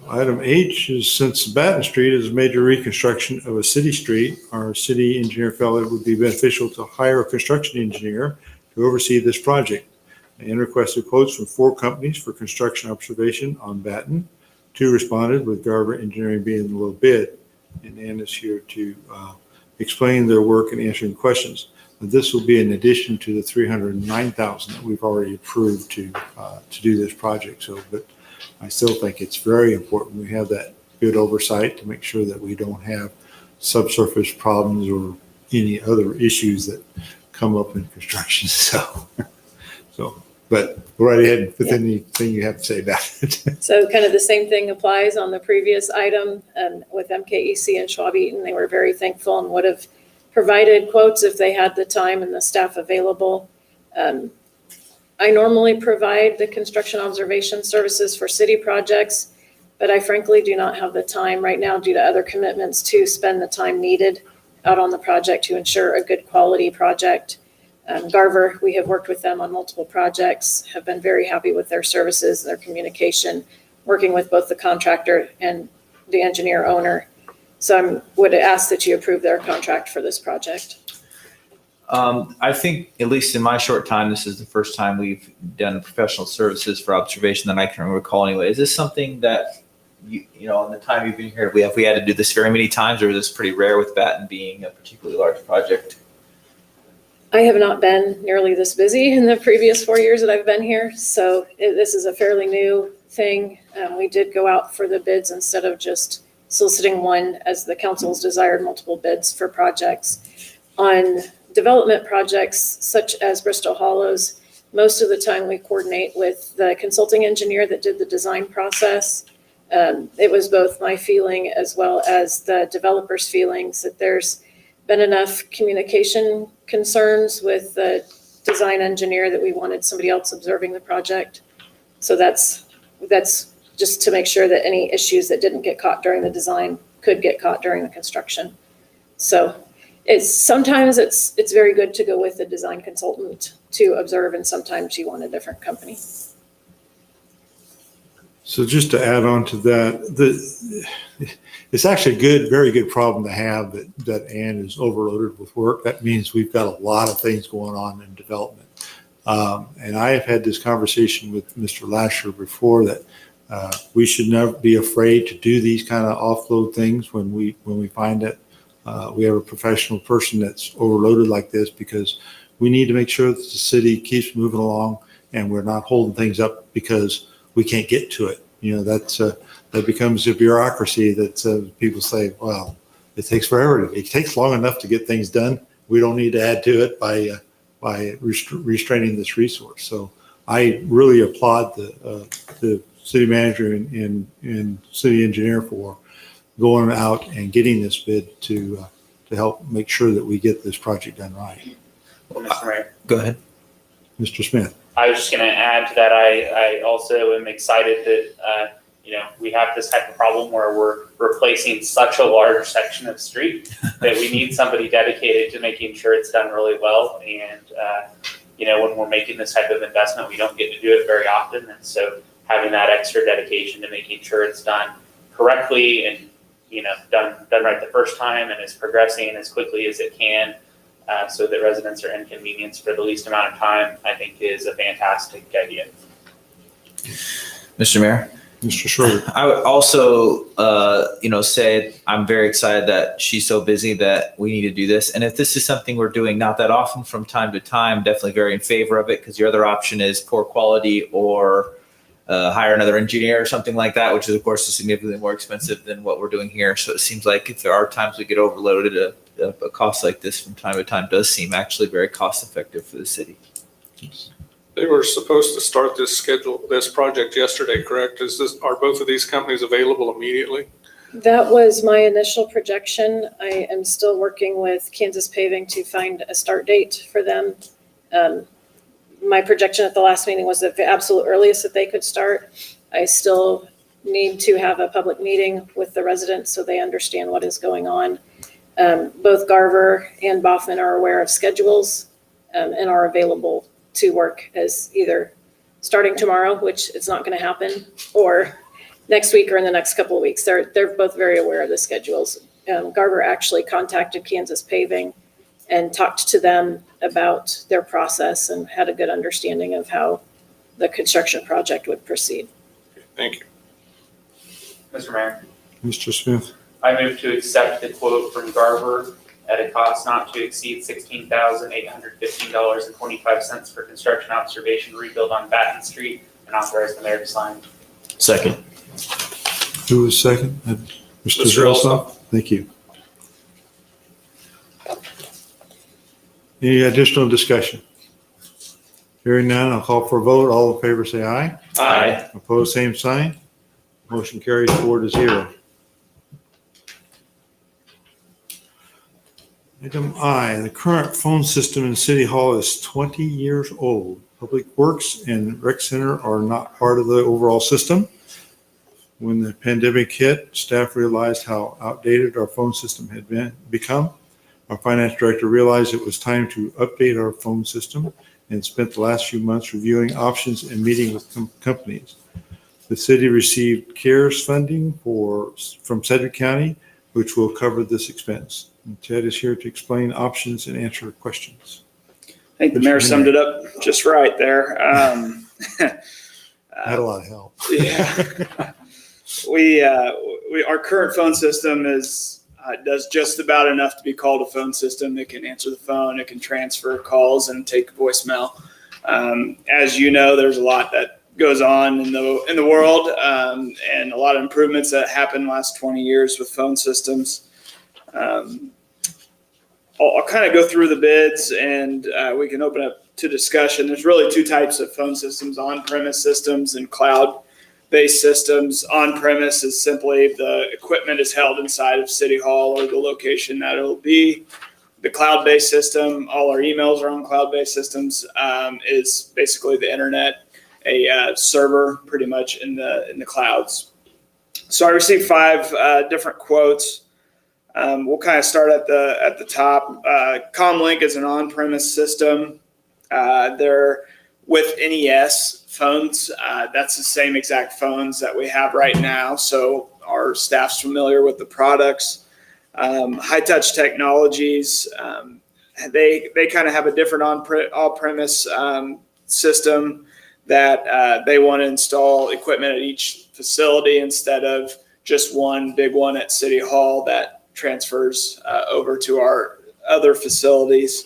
Item H is, since Batten Street is a major reconstruction of a city street, our city engineer felt it would be beneficial to hire a construction engineer to oversee this project. And requested quotes from 4 companies for construction observation on Batten. 2 responded, with Garver Engineering being the low bid. And Ann is here to explain their work and answering questions. This will be in addition to the $309,000 that we've already approved to do this project. So, but I still think it's very important we have that good oversight to make sure that we don't have subsurface problems or any other issues that come up in construction. But go right ahead with anything you have to say about it. So kind of the same thing applies on the previous item with MKEC and Schwab Eaton. They were very thankful and would have provided quotes if they had the time and the staff available. I normally provide the construction observation services for city projects, but I frankly do not have the time right now due to other commitments to spend the time needed out on the project to ensure a good quality project. Garver, we have worked with them on multiple projects, have been very happy with their services, their communication, working with both the contractor and the engineer owner. So I would ask that you approve their contract for this project. I think, at least in my short time, this is the first time we've done professional services for observation that I can recall anyway. Is this something that, you know, in the time you've been here, have we had to do this very many times, or is this pretty rare with Batten being a particularly large project? I have not been nearly this busy in the previous 4 years that I've been here, so this is a fairly new thing. We did go out for the bids instead of just soliciting one, as the council's desired multiple bids for projects. On development projects such as Bristol Hollows, most of the time we coordinate with the consulting engineer that did the design process. It was both my feeling as well as the developer's feelings that there's been enough communication concerns with the design engineer that we wanted somebody else observing the project. So that's just to make sure that any issues that didn't get caught during the design could get caught during the construction. So sometimes it's very good to go with the design consultant to observe, and sometimes you want a different company. So just to add on to that, it's actually a good, very good problem to have that Ann is overloaded with work. That means we've got a lot of things going on in development. And I have had this conversation with Mr. Lasher before that we should never be afraid to do these kind of offload things when we find that we have a professional person that's overloaded like this, because we need to make sure that the city keeps moving along and we're not holding things up because we can't get to it. You know, that becomes a bureaucracy that people say, well, it takes forever. It takes long enough to get things done. We don't need to add to it by restraining this resource. So I really applaud the city manager and city engineer for going out and getting this bid to help make sure that we get this project done right. Mr. Mayor. Go ahead. Mr. Smith. I was just going to add to that. I also am excited that, we have this type of problem where we're replacing such a large section of street that we need somebody dedicated to making sure it's done really well. And, when we're making this type of investment, we don't get to do it very often. And so having that extra dedication to making sure it's done correctly and, done right the first time and is progressing as quickly as it can, so that residents are inconvenienced for the least amount of time, I think is a fantastic idea. Mr. Mayor? Mr. Schroeder. I would also, say I'm very excited that she's so busy that we need to do this. And if this is something we're doing not that often from time to time, definitely very in favor of it, because your other option is poor quality or hire another engineer or something like that, which is, of course, significantly more expensive than what we're doing here. So it seems like if there are times we get overloaded, a cost like this from time to time does seem actually very cost effective for the city. They were supposed to start this project yesterday, correct? Are both of these companies available immediately? That was my initial projection. I am still working with Kansas Paving to find a start date for them. My projection at the last meeting was the absolute earliest that they could start. I still need to have a public meeting with the residents so they understand what is going on. Both Garver and Baughman are aware of schedules and are available to work as either starting tomorrow, which it's not going to happen, or next week or in the next couple of weeks. They're both very aware of the schedules. Garver actually contacted Kansas Paving and talked to them about their process and had a good understanding of how the construction project would proceed. Thank you. Mr. Mayor, Mr. Smith. I move to accept the quote from Garver at a cost not to exceed $16,815.25 for construction observation rebuild on Batten Street and authorize the mayor to sign. Second. Who was second? Mr. Zelsnow? Thank you. Any additional discussion? Hearing none, I'll call for a vote. All in favor say aye. Aye. Opposed, same sign. Motion carries 4-0. Item I, the current phone system in City Hall is 20 years old. Public Works and Rec Center are not part of the overall system. When the pandemic hit, staff realized how outdated our phone system had become. Our finance director realized it was time to update our phone system and spent the last few months reviewing options and meeting with companies. The city received CARES funding from Sedgwick County, which will cover this expense. And Ted is here to explain options and answer questions. I think the mayor summed it up just right there. I had a lot of help. Yeah. Our current phone system does just about enough to be called a phone system. It can answer the phone, it can transfer calls and take voicemail. As you know, there's a lot that goes on in the world, and a lot of improvements that happened the last 20 years with phone systems. I'll kind of go through the bids and we can open up to discussion. There's really two types of phone systems: on-premise systems and cloud-based systems. On-premise is simply the equipment is held inside of City Hall or the location that it'll be. The cloud-based system, all our emails are on cloud-based systems, is basically the internet, a server pretty much in the clouds. So I received 5 different quotes. We'll kind of start at the top. Comlink is an on-premise system. They're with NES phones. That's the same exact phones that we have right now. So our staff's familiar with the products. High Touch Technologies, they kind of have a different all-premise system that they want to install equipment at each facility instead of just one big one at City Hall that transfers over to our other facilities.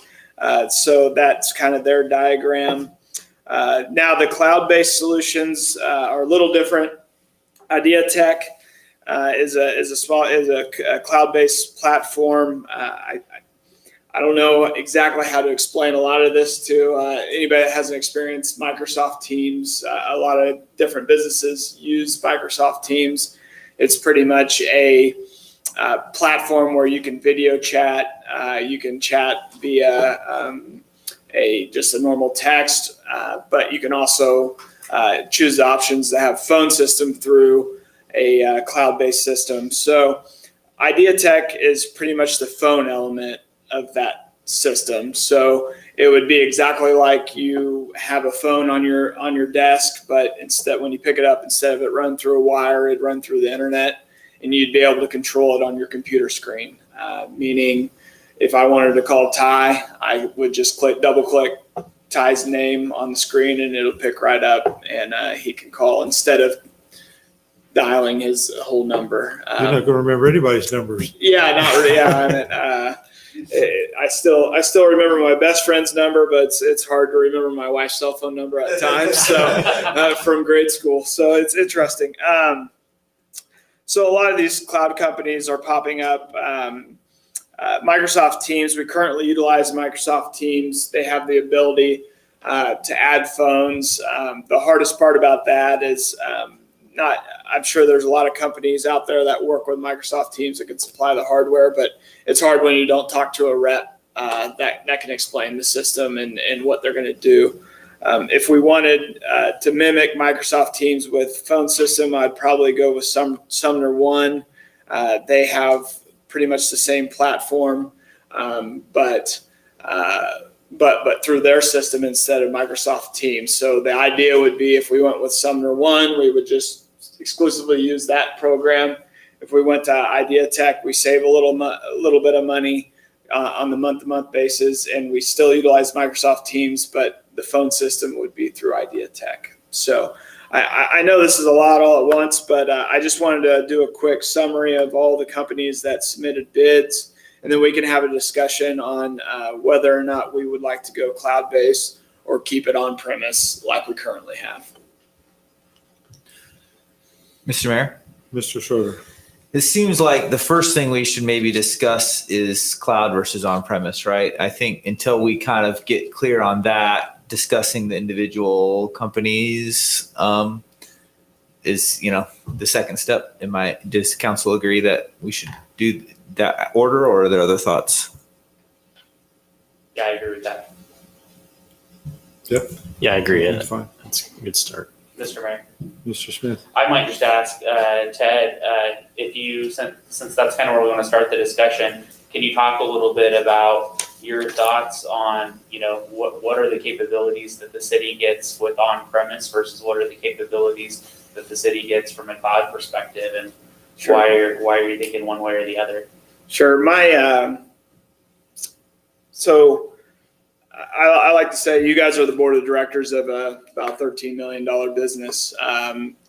So that's kind of their diagram. Now the cloud-based solutions are a little different. Idea Tech is a cloud-based platform. I don't know exactly how to explain a lot of this to anybody that hasn't experienced Microsoft Teams. A lot of different businesses use Microsoft Teams. It's pretty much a platform where you can video chat. You can chat via just a normal text, but you can also choose the options to have phone system through a cloud-based system. So Idea Tech is pretty much the phone element of that system. So it would be exactly like you have a phone on your desk, but instead when you pick it up, instead of it run through a wire, it'd run through the internet, and you'd be able to control it on your computer screen. Meaning, if I wanted to call Ty, I would just double click Ty's name on the screen, and it'll pick right up, and he can call instead of dialing his whole number. You're not going to remember anybody's numbers. Yeah, not really. Yeah, I still remember my best friend's number, but it's hard to remember my wife's cell phone number at times. So from grade school, so it's interesting. So a lot of these cloud companies are popping up. Microsoft Teams, we currently utilize Microsoft Teams. They have the ability to add phones. The hardest part about that is I'm sure there's a lot of companies out there that work with Microsoft Teams that can supply the hardware, but it's hard when you don't talk to a rep that can explain the system and what they're going to do. If we wanted to mimic Microsoft Teams with phone system, I'd probably go with Sumner One. They have pretty much the same platform, but through their system instead of Microsoft Teams. So the idea would be if we went with Sumner One, we would just exclusively use that program. If we went to Idea Tech, we save a little bit of money on the month-to-month basis, and we still utilize Microsoft Teams, but the phone system would be through Idea Tech. So I know this is a lot all at once, but I just wanted to do a quick summary of all the companies that submitted bids, and then we can have a discussion on whether or not we would like to go cloud-based or keep it on-premise like we currently have. Mr. Mayor? Mr. Schroeder. It seems like the first thing we should maybe discuss is cloud versus on-premise, right? I think until we kind of get clear on that, discussing the individual companies is, the second step. Does council agree that we should do that order, or are there other thoughts? Yeah, I agree with that. Yep. Yeah, I agree. That's fine. That's a good start. Mr. Mayor, Mr. Smith. I might just ask Ted, if you, since that's kind of where we want to start the discussion, can you talk a little bit about your thoughts on, what are the capabilities that the city gets with on-premise versus what are the capabilities that the city gets from a cloud perspective, and Sure. why are you thinking one way or the other? Sure. So I like to say you guys are the board of directors of about $13 million business.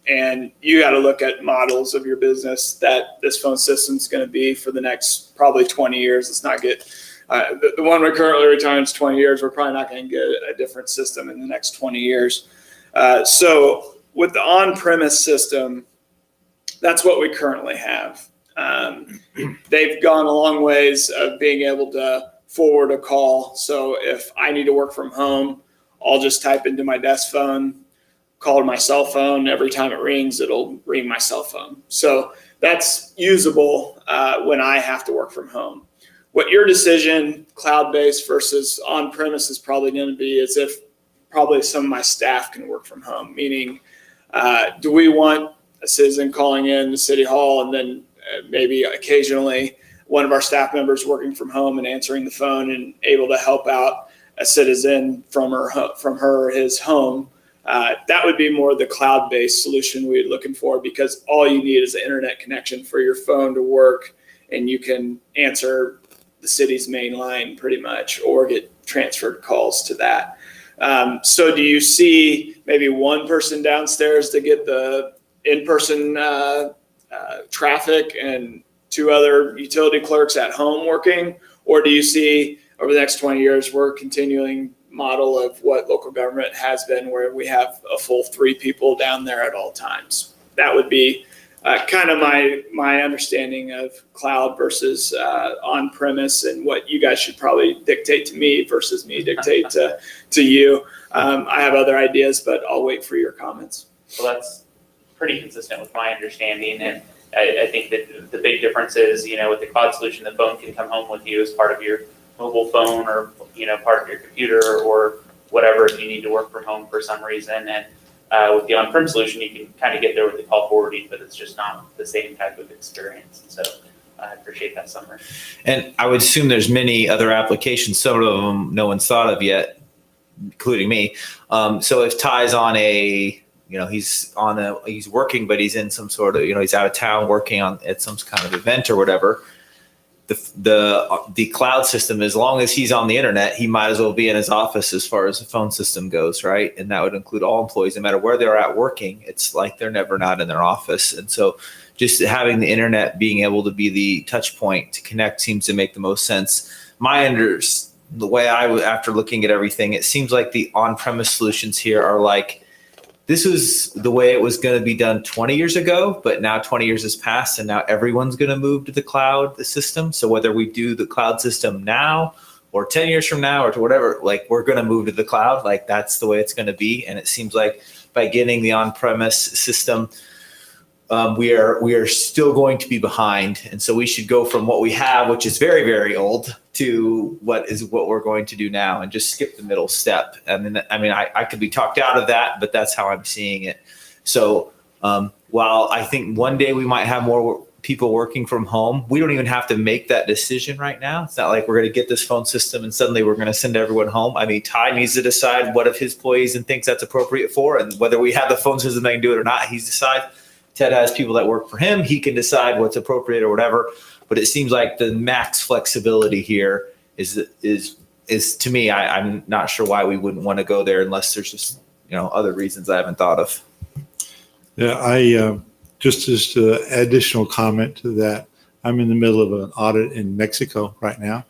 And you got to look at models of your business that this phone system is going to be for the next probably 20 years. Let's not get the one we're currently retiring is 20 years. We're probably not going to get a different system in the next 20 years. So with the on-premise system, that's what we currently have. They've gone a long ways of being able to forward a call. So if I need to work from home, I'll just type into my desk phone, call to my cell phone. Every time it rings, it'll ring my cell phone. So that's usable when I have to work from home. What your decision, cloud-based versus on-premise, is probably going to be is if probably some of my staff can work from home, meaning do we want a citizen calling in to City Hall and then maybe occasionally one of our staff members working from home and answering the phone and able to help out a citizen from her or his home. That would be more the cloud-based solution we're looking for, because all you need is an internet connection for your phone to work, and you can answer the city's main line pretty much or get transferred calls to that. So do you see maybe one person downstairs to get the in-person traffic and two other utility clerks at home working? Or do you see over the next 20 years, we're continuing model of what local government has been, where we have a full 3 people down there at all times? That would be kind of my understanding of cloud versus on-premise, and what you guys should probably dictate to me versus me dictate to you. I have other ideas, but I'll wait for your comments. Well, that's pretty consistent with my understanding, and I think that the big difference is, with the cloud solution, the phone can come home with you as part of your mobile phone, or, part of your computer or whatever, if you need to work from home for some reason. And with the on-prem solution, you can kind of get there with the call forwarding, but it's just not the same type of experience. So I appreciate that summary. And I would assume there's many other applications, some of them no one's thought of yet, including me. So if Ty's on he's working, but he's in some sort of, he's out of town working at some kind of event or whatever, the cloud system, as long as he's on the internet, he might as well be in his office as far as the phone system goes, right? And that would include all employees, no matter where they're at working. It's like they're never not in their office. And so just having the internet being able to be the touch point to connect seems to make the most sense. The way after looking at everything, it seems like the on-premise solutions here are like, this was the way it was going to be done 20 years ago, but now 20 years has passed and now everyone's going to move to the cloud, the system. So whether we do the cloud system now or 10 years from now or to whatever, like we're going to move to the cloud, like that's the way it's going to be. And it seems like by getting the on-premise system we are still going to be behind, and so we should go from what we have, which is very, very old, to what we're going to do now, and just skip the middle step. I could be talked out of that, but that's how I'm seeing it. So while I think one day we might have more people working from home, we don't even have to make that decision right now. It's not like we're going to get this phone system and suddenly we're going to send everyone home. I mean, Ty needs to decide what of his employees and thinks that's appropriate for, and whether we have the phone system that can do it or not, he's decide. Ted has people that work for him. He can decide what's appropriate or whatever. But it seems like the max flexibility here is to me, I'm not sure why we wouldn't want to go there unless there's just, other reasons I haven't thought of. Yeah, just as an additional comment to that, I'm in the middle of an audit in Mexico right now.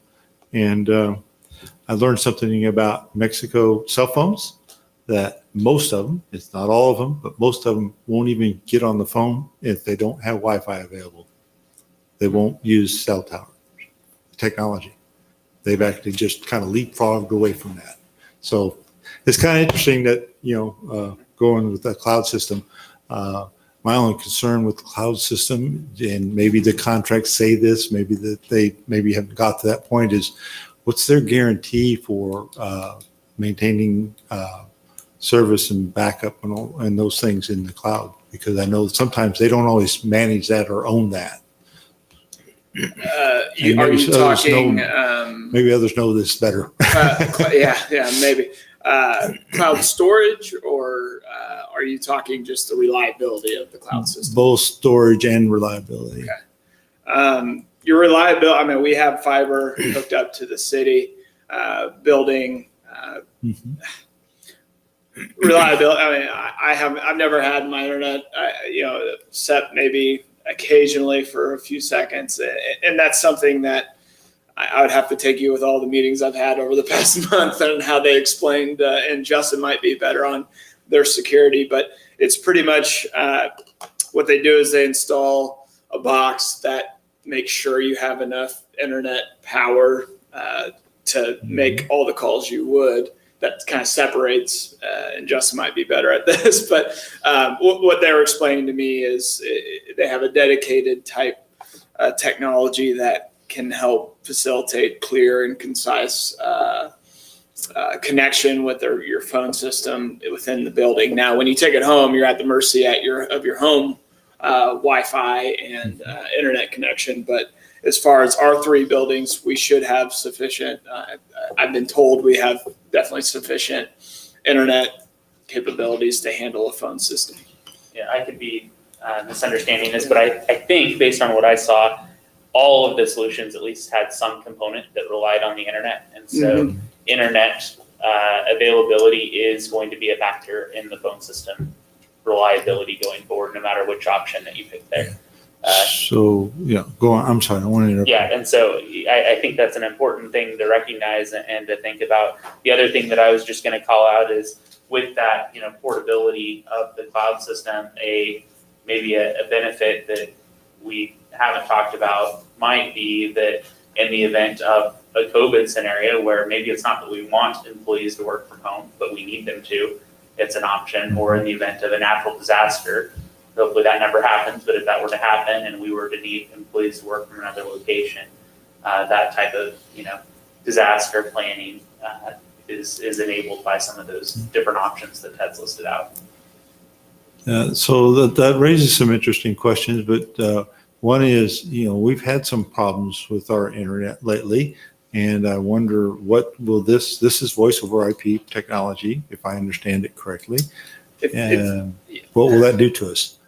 And I learned something about Mexico cell phones, that most of them, it's not all of them, but most of them won't even get on the phone if they don't have Wi-Fi available. They won't use cell tower technology. They've actually just kind of leapfrogged away from that. So it's kind of interesting that, going with the cloud system, my only concern with the cloud system, and maybe the contracts say this, maybe that they haven't got to that point, is what's their guarantee for maintaining service and backup and those things in the cloud? Because I know sometimes they don't always manage that or own that. Are you talking? Maybe others know this better. Yeah, maybe. Cloud storage, or are you talking just the reliability of the cloud system? Both storage and reliability. Okay. Your reliability, we have fiber hooked up to the city building. Reliability, I've never had my internet, except maybe occasionally for a few seconds. And that's something that I would have to take you with all the meetings I've had over the past month and how they explained, and Justin might be better on their security, but it's pretty much what they do is they install a box that makes sure you have enough internet power to make all the calls you would. That kind of separates, and Justin might be better at this, but what they were explaining to me is they have a dedicated type technology that can help facilitate clear and concise connection with your phone system within the building. Now, when you take it home, you're at the mercy of your home Wi-Fi and internet connection. But as far as our 3 buildings, we should have sufficient. I've been told we have definitely sufficient internet capabilities to handle a phone system. Yeah, I could be misunderstanding this, but I think based on what I saw, all of the solutions at least had some component that relied on the internet. And so internet availability is going to be a factor in the phone system reliability going forward, no matter which option that you pick there. Go on. I'm sorry, I want to interrupt. Yeah, and so I think that's an important thing to recognize and to think about. The other thing that I was just going to call out is with that, portability of the cloud system, maybe a benefit that we haven't talked about might be that in the event of a COVID scenario where maybe it's not that we want employees to work from home, but we need them to, it's an option. Or in the event of a natural disaster, hopefully that never happens, but if that were to happen and we were to need employees to work from another location, that type of disaster planning is enabled by some of those different options that Ted's listed out. So that raises some interesting questions, but one is, we've had some problems with our internet lately, and I wonder what will this is voice over IP technology, if I understand it correctly, and what will that do to us?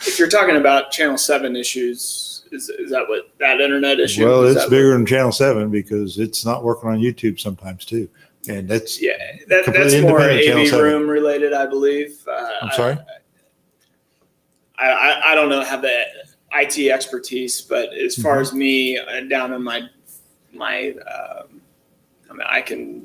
If you're talking about Channel 7 issues, is that what that internet issue? Well, it's bigger than Channel 7 because it's not working on YouTube sometimes too. And that's that's more AV room related, I believe. I'm sorry? I don't know, have the IT expertise, but as far as me down in I can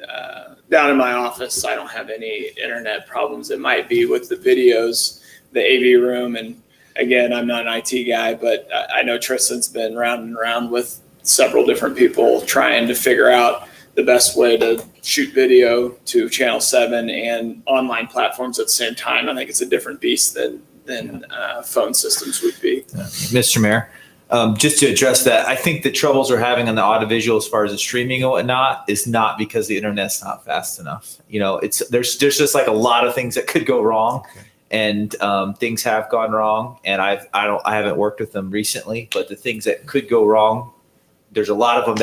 down in my office, I don't have any internet problems. It might be with the videos, the AV room, and again, I'm not an IT guy, but I know Tristan's been round and around with several different people trying to figure out the best way to shoot video to Channel 7 and online platforms at the same time. I think it's a different beast than than phone systems would be. Mr. Mayor, just to address that, I think the troubles we're having on the audiovisual as far as the streaming and whatnot is not because the internet's not fast enough. You know, there's just like a lot of things that could go wrong, and things have gone wrong. And I haven't worked with them recently, but the things that could go wrong, there's a lot of them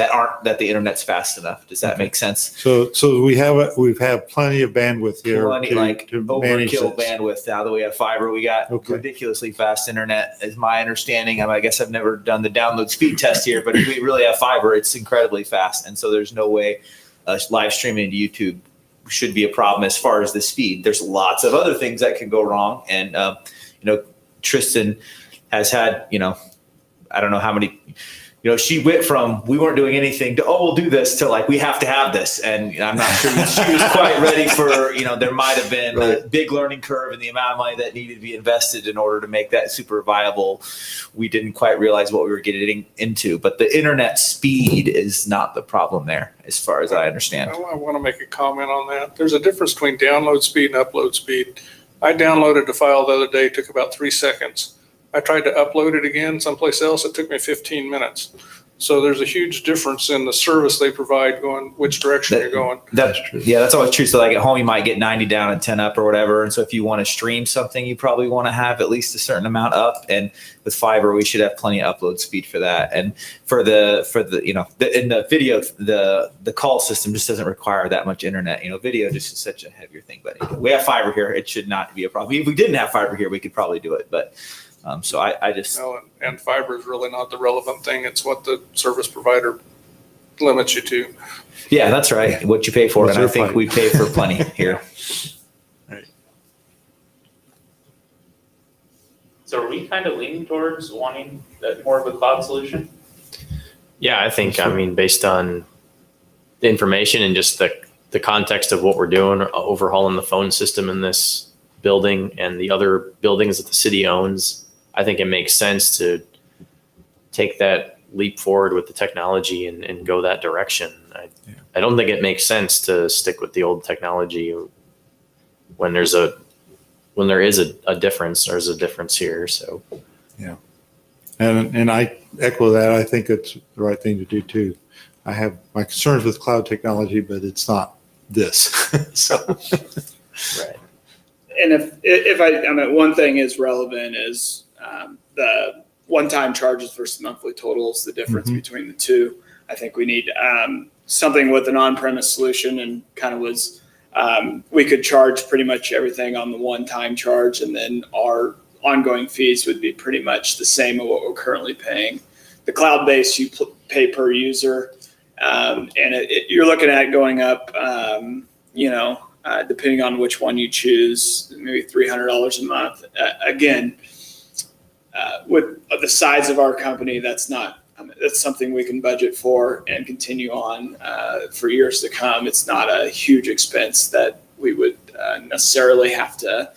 that the internet's fast enough. Does that make sense? So we've had plenty of bandwidth here Plenty, to manage overkill this. bandwidth. Now that we have fiber, we got ridiculously fast internet, is my understanding. I guess I've never done the download speed test here, but if we really have fiber, it's incredibly fast. And so there's no way live streaming to YouTube should be a problem as far as the speed. There's lots of other things that can go wrong. And, Tristan has had, I don't know how many, she went from we weren't doing anything to, we'll do this, to like, we have to have this. And I'm not sure she was quite ready for, there might have been a big learning curve in the amount of money that needed to be invested in order to make that super viable. We didn't quite realize what we were getting into, but the internet speed is not the problem there, as far as I understand. I want to make a comment on that. There's a difference between download speed and upload speed. I downloaded the file the other day, it took about 3 seconds. I tried to upload it again someplace else, it took me 15 minutes. So there's a huge difference in the service they provide going which direction you're going. That's true. Yeah, that's always true. So like at home, you might get 90 down and 10 up or whatever. And so if you want to stream something, you probably want to have at least a certain amount up. And with fiber, we should have plenty of upload speed for that. And for the in the video, the call system just doesn't require that much internet. Video just is such a heavier thing. But we have fiber here. It should not be a problem. If we didn't have fiber here, we could probably do it. But so I just. And fiber is really not the relevant thing. It's what the service provider limits you to. Yeah, that's right. What you pay for. What's and I their think fight? we pay for plenty here. So are we kind of leaning towards wanting more of a cloud solution? Yeah, I think, based on the information and just the context of what we're doing, overhauling the phone system in this building and the other buildings that the city owns, I think it makes sense to take that leap forward with the technology and go that direction. I don't think it makes sense to stick with the old technology when there is a difference. There's a difference here. So Yeah. And I echo that. I think it's the right thing to do too. I have my concerns with cloud technology, but it's not this. So. right. And if one thing is relevant is the one-time charges versus monthly totals, the difference between the two. I think we need something with an on-premise solution, and kind of was we could charge pretty much everything on the one-time charge, and then our ongoing fees would be pretty much the same of what we're currently paying. The cloud-based, you pay per user, and you're looking at going up, depending on which one you choose, maybe $300 a month. Again, with the size of our company, that's something we can budget for and continue on for years to come. It's not a huge expense that we would necessarily have to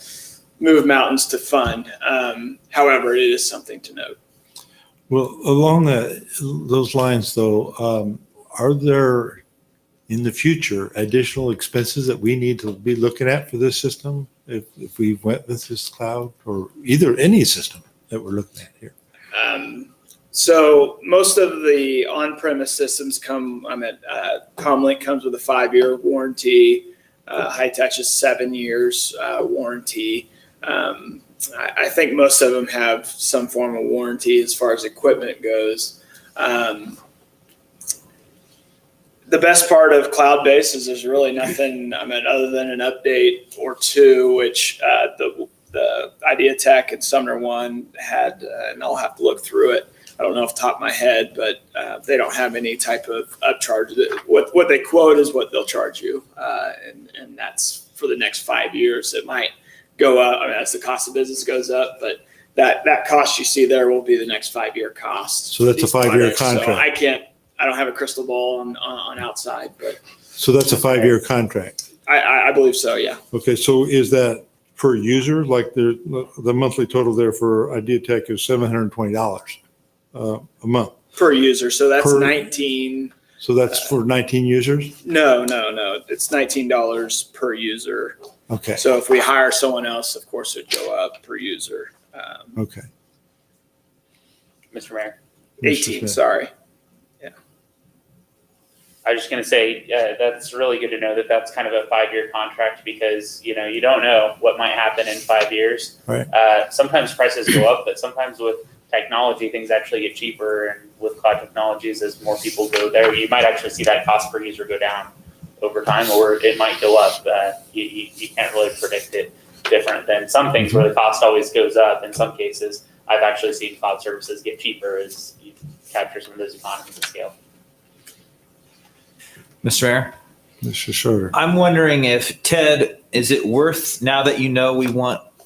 move mountains to fund. However, it is something to note. Well, along those lines, though, are there in the future additional expenses that we need to be looking at for this system if we went with this cloud, or any system that we're looking at here? So most of the on-premise systems Comlink comes with a 5-year warranty. High Touch is 7 years warranty. I think most of them have some form of warranty as far as equipment goes. The best part of cloud-based is there's really nothing, other than an update or two, which the Idea Tech and Sumner One had, and I'll have to look through it. I don't know off the top of my head, but they don't have any type of upcharge. What they quote is what they'll charge you, and that's for the next 5 years. It might go up as the cost of business goes up, but that cost you see there will be the next 5-year cost. So that's a 5-year contract. So I don't have a crystal ball on outside, but. So that's a 5-year contract. I believe so, yeah. Okay, so is that per user? Like the monthly total there for Idea Tech is $720 a month per user. So that's 19. So that's for 19 users? No. It's $19 per user. Okay, So if we hire someone else, of course, it'd go up per user. okay. Mr. Mayor. 18, Smith. sorry. I was just going to say, that's really good to know that that's kind of a 5-year contract because, you don't know what might happen in 5 years. Right. Sometimes prices go up, but sometimes with technology, things actually get cheaper. And with cloud technologies, as more people go there, you might actually see that cost per user go down over time, or it might go up. You can't really predict it different than some things where the cost always goes up. In some cases, I've actually seen cloud services get cheaper as you capture some of those economies of scale. Mr. Mayor? Mr. Schroeder. I'm wondering if, Ted, is it worth, now that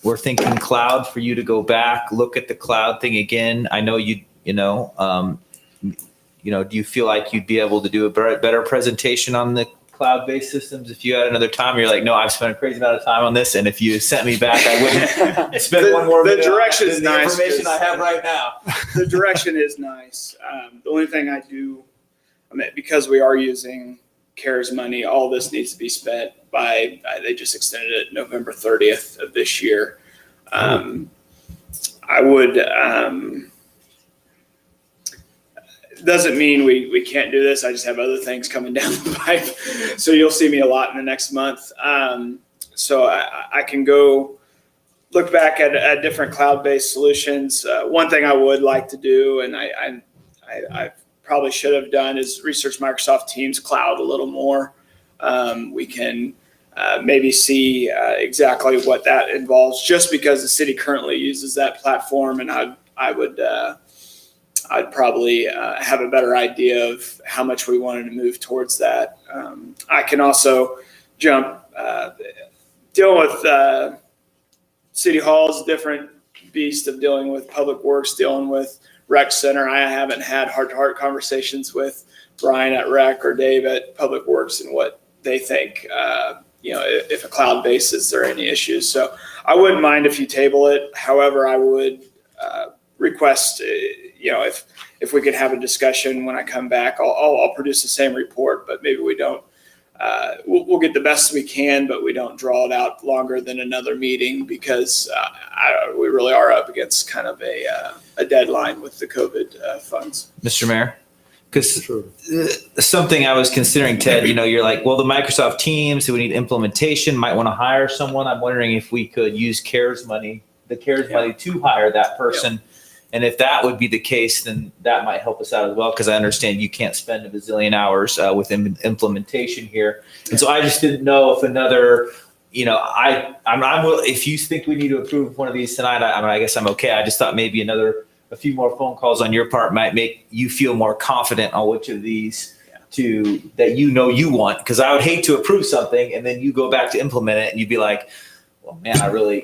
we're thinking cloud, for you to go back, look at the cloud thing again? I know do you feel like you'd be able to do a better presentation on the cloud-based systems if you had another time? You're like, no, I've spent a crazy amount of time on this, and if you sent me back, I wouldn't spend one more minute. The direction is nice. The information I have right now. The direction is nice. The only thing because we are using CARES money, all this needs to be spent by, they just extended it November 30th of this year. I would, doesn't mean we can't do this. I just have other things coming down the pipe. So you'll see me a lot in the next month. So I can go look back at different cloud-based solutions. One thing I would like to do, and I probably should have done, is research Microsoft Teams Cloud a little more. We can maybe see exactly what that involves, just because the city currently uses that platform, and I'd probably have a better idea of how much we wanted to move towards that. I can also jump, dealing with City Hall's different beast of dealing with Public Works, dealing with Rec Center. I haven't had heart-to-heart conversations with Brian at Rec or Dave at Public Works and what they think, if a cloud base, is there any issues? So I wouldn't mind if you table it. However, I would request, if we could have a discussion when I come back. I'll produce the same report, but maybe we don't. We'll get the best we can, but we don't draw it out longer than another meeting, because we really are up against kind of a deadline with the COVID funds. Mr. Mayor? Because something I was considering, Ted, you're like, well, the Microsoft Teams, so we need implementation, might want to hire someone. I'm wondering if we could use the CARES money to hire that person. Yeah. And if that would be the case, then that might help us out as well, because I understand you can't spend a bazillion hours with implementation here. And so I just didn't know if another, if you think we need to approve one of these tonight, I guess I'm okay. I just thought maybe a few more phone calls on your part might make you feel more confident on which of these that you want. Because I would hate to approve something and then you go back to implement it and you'd be like, well, man,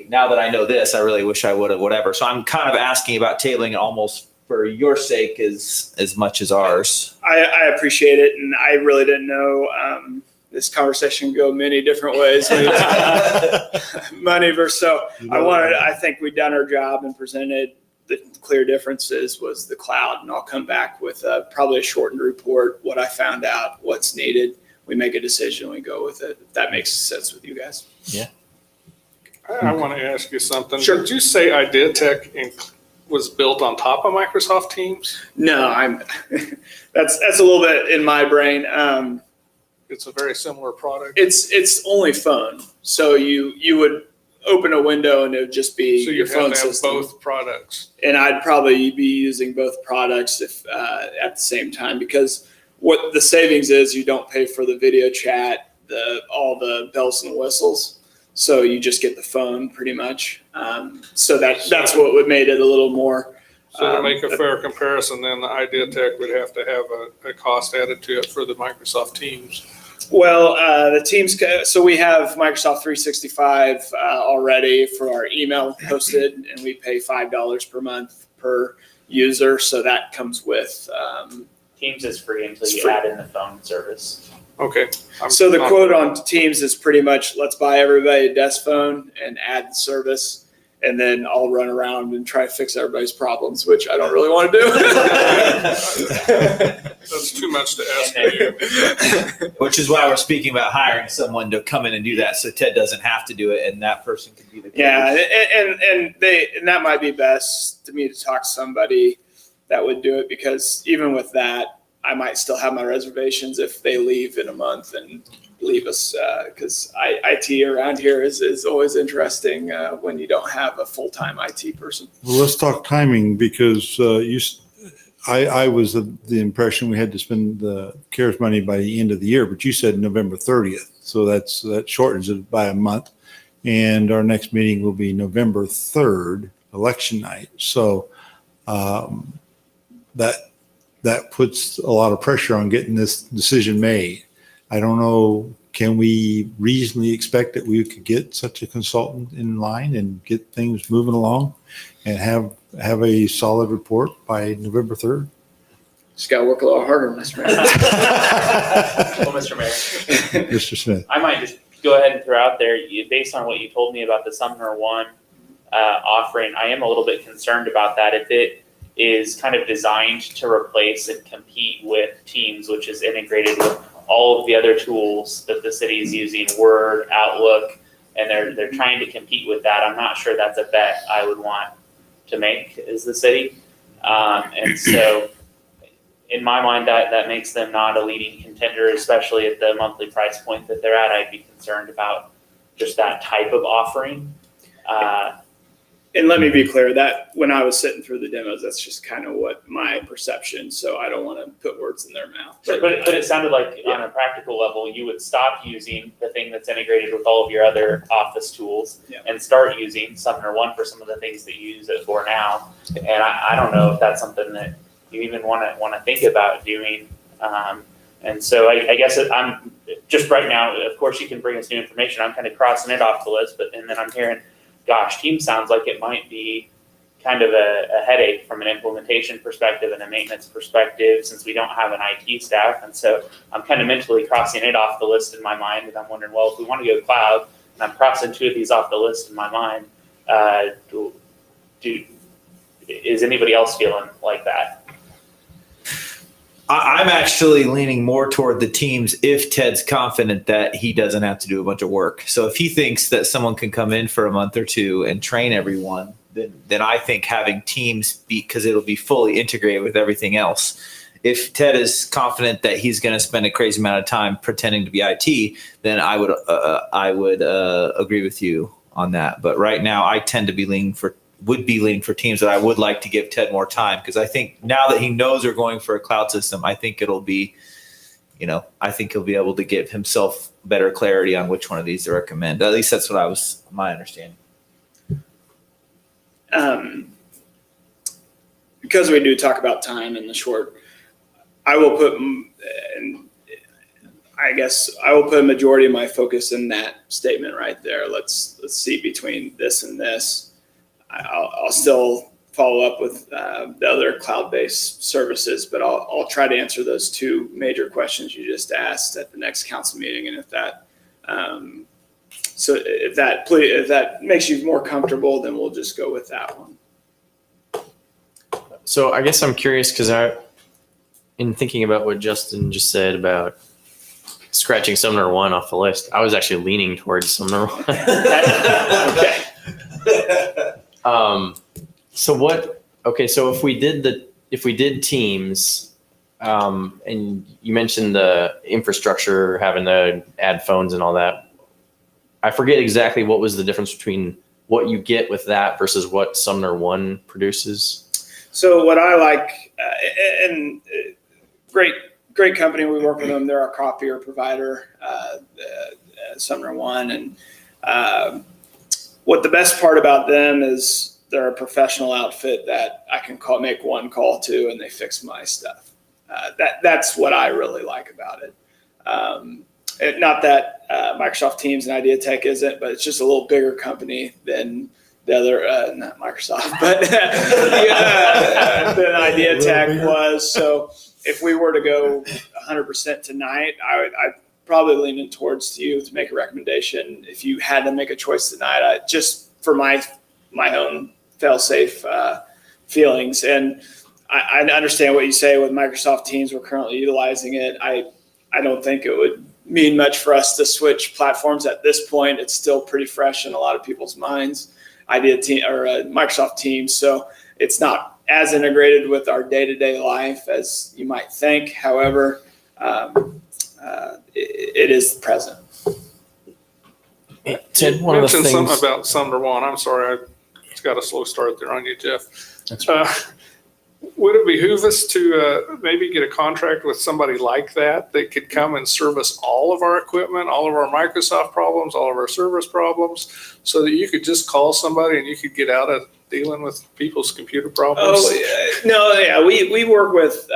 now that I know this, I really wish I would have, whatever. So I'm kind of asking about tabling it almost for your sake as much as ours. I appreciate it, and I really didn't know this conversation could go many different ways. Money versus, so I think we've done our job and presented the clear differences was the cloud, and I'll come back with probably a shortened report, what I found out, what's needed. We make a decision, we go with it. If that makes sense with you guys. Yeah. I want to ask you something. Sure. Did you say IdeaTech was built on top of Microsoft Teams? No, that's a little bit in my brain. It's a very similar product. It's only phone, so you would open a window and it would just be your phone system. Both products. And I'd probably be using both products if at the same time, because what the savings is, you don't pay for the video chat, all the bells and whistles. So you just get the phone pretty much. So that's what would made it a little more. So to make a fair comparison, then the IdeaTech would have to have a cost added to it for the Microsoft Teams. Well, the Teams, so we have Microsoft 365 already for our email hosted, and we pay $5 per month per user. So that comes with. Teams is free until you add in the phone service. Okay. So the quote on Teams is pretty much, let's buy everybody a desk phone and add the service. and then I'll run around and try to fix everybody's problems, which I don't really want to do. That's too much to ask of you. Which is why we're speaking about hiring someone to come in and do that, so Ted doesn't have to do it, and that person can be the coach. Yeah, and that might be best to me to talk to somebody that would do it, because even with that, I might still have my reservations if they leave in a month and leave us, because IT around here is always interesting when you don't have a full-time IT person. Well, let's talk timing, because I was of the impression we had to spend the CARES money by the end of the year, but you said November 30th. So that shortens it by a month. And our next meeting will be November 3rd, election night. So that puts a lot of pressure on getting this decision made. I don't know, can we reasonably expect that we could get such a consultant in line and get things moving along and have a solid report by November 3rd? Just got to work a little harder, Mr. Mayor. Well, Mr. Mayor, Mr. Smith. I might just go ahead and throw out there, based on what you told me about the Sumner One offering, I am a little bit concerned about that. If it is kind of designed to replace and compete with Teams, which is integrated with all of the other tools that the city is using, Word, Outlook, and they're trying to compete with that, I'm not sure that's a bet I would want to make as the city. And so in my mind, that makes them not a leading contender, especially at the monthly price point that they're at. I'd be concerned about just that type of offering. And let me be clear that when I was sitting through the demos, that's just kind of what my perception. So I don't want to put words in their mouth. But it sounded like on a practical level, you would stop using the thing that's integrated with all of your other office tools and start using Sumner One for some of the things that you use it for now. And I don't know if that's something that you even want to think about doing. And so I guess I'm just right now, of course, you can bring us new information. I'm kind of crossing it off the list, and then I'm hearing, gosh, Teams sounds like it might be kind of a headache from an implementation perspective and a maintenance perspective, since we don't have an IT staff. And so I'm kind of mentally crossing it off the list in my mind. And I'm wondering, well, if we want to go cloud, and I'm crossing two of these off the list in my mind, is anybody else feeling like that? I'm actually leaning more toward the Teams if Ted's confident that he doesn't have to do a bunch of work. So if he thinks that someone can come in for a month or two and train everyone, then I think having Teams because it'll be fully integrated with everything else. If Ted is confident that he's going to spend a crazy amount of time pretending to be IT, then I would agree with you on that. But right now, I tend to be leaning for Teams, but I would like to give Ted more time, because I think now that he knows we're going for a cloud system, I think it'll be, I think he'll be able to give himself better clarity on which one of these to recommend. At least that's what my understanding. Because we do talk about time in the short, I will put, and I guess I will put a majority of my focus in that statement right there. Let's see between this and this. I'll still follow up with the other cloud-based services, but I'll try to answer those two major questions you just asked at the next council meeting. And if that makes you more comfortable, then we'll just go with that one. So I guess I'm curious, because in thinking about what Justin just said about scratching Sumner One off the list, I was actually leaning towards Sumner One. Okay. So if we did Teams, and you mentioned the infrastructure, having to add phones and all that, I forget exactly what was the difference between what you get with that versus what Sumner One produces. So what I like, and great company, we work with them. They're our copier provider, Sumner One, and what the best part about them is they're a professional outfit that I can make one call to, and they fix my stuff. That's what I really like about it. Not that Microsoft Teams and Idea Tech isn't, but it's just a little bigger company than the other, not Microsoft, but than Idea Tech was. So if we were to go 100% tonight, I'd probably lean towards you to make a recommendation. If you had to make a choice tonight, just for my my own fail-safe feelings. And I understand what you say with Microsoft Teams. We're currently utilizing it. I don't think it would mean much for us to switch platforms at this point. It's still pretty fresh in a lot of people's minds. Microsoft Teams, so it's not as integrated with our day-to-day life as you might think. However, it is present. Ted, You one of the mentioned something things. about Sumner One. I'm sorry, it's got a slow start there on you, Jeff. That's right. Would it behoove us to maybe get a contract with somebody like that could come and service all of our equipment, all of our Microsoft problems, all of our service problems, so that you could just call somebody and you could get out of dealing with people's computer problems? Oh, yeah. No, yeah, we work with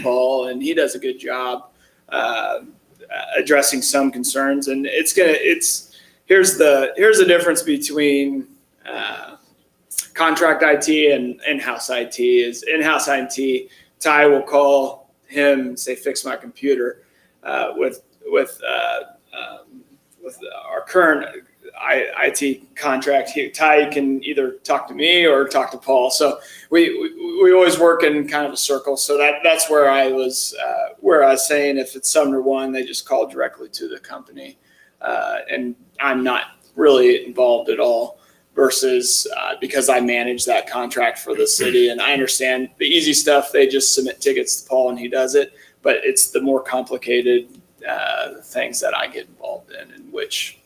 Paul, and he does a good job addressing some concerns. And here's the difference between contract IT and in-house IT. Is in-house IT, Ty will call him and say, fix my computer. With our current IT contract, Ty can either talk to me or talk to Paul. So we always work in kind of a circle. So that's where I was saying, if it's Sumner One, they just call directly to the company, and I'm not really involved at all. Versus because I manage that contract for the city, and I understand the easy stuff. They just submit tickets to Paul and he does it. But it's the more complicated things that I get involved in which.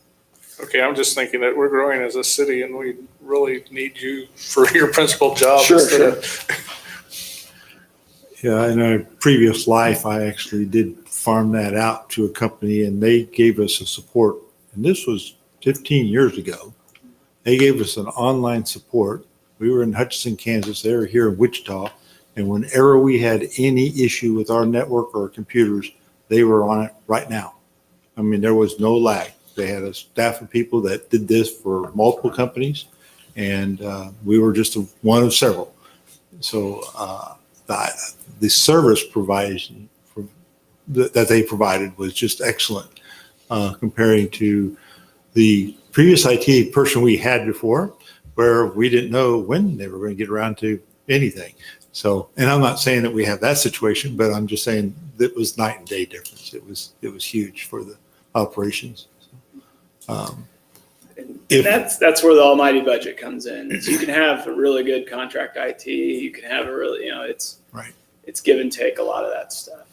Okay, I'm just thinking that we're growing as a city and we really need you for your principal job. Sure. Yeah, in a previous life, I actually did farm that out to a company, and they gave us a support. And this was 15 years ago. They gave us an online support. We were in Hutchinson, Kansas. They were here in Wichita. And whenever we had any issue with our network or our computers, they were on it right now. I mean, there was no lag. They had a staff of people that did this for multiple companies, and we were just one of several. So the service provision that they provided was just excellent comparing to the previous IT person we had before, where we didn't know when they were going to get around to anything. So, and I'm not saying that we have that situation, but I'm just saying that was night and day difference. It was huge for the operations. That's where the almighty budget comes in. So you can have a really good contract IT. You can have a really, it's right. It's give and take a lot of that stuff.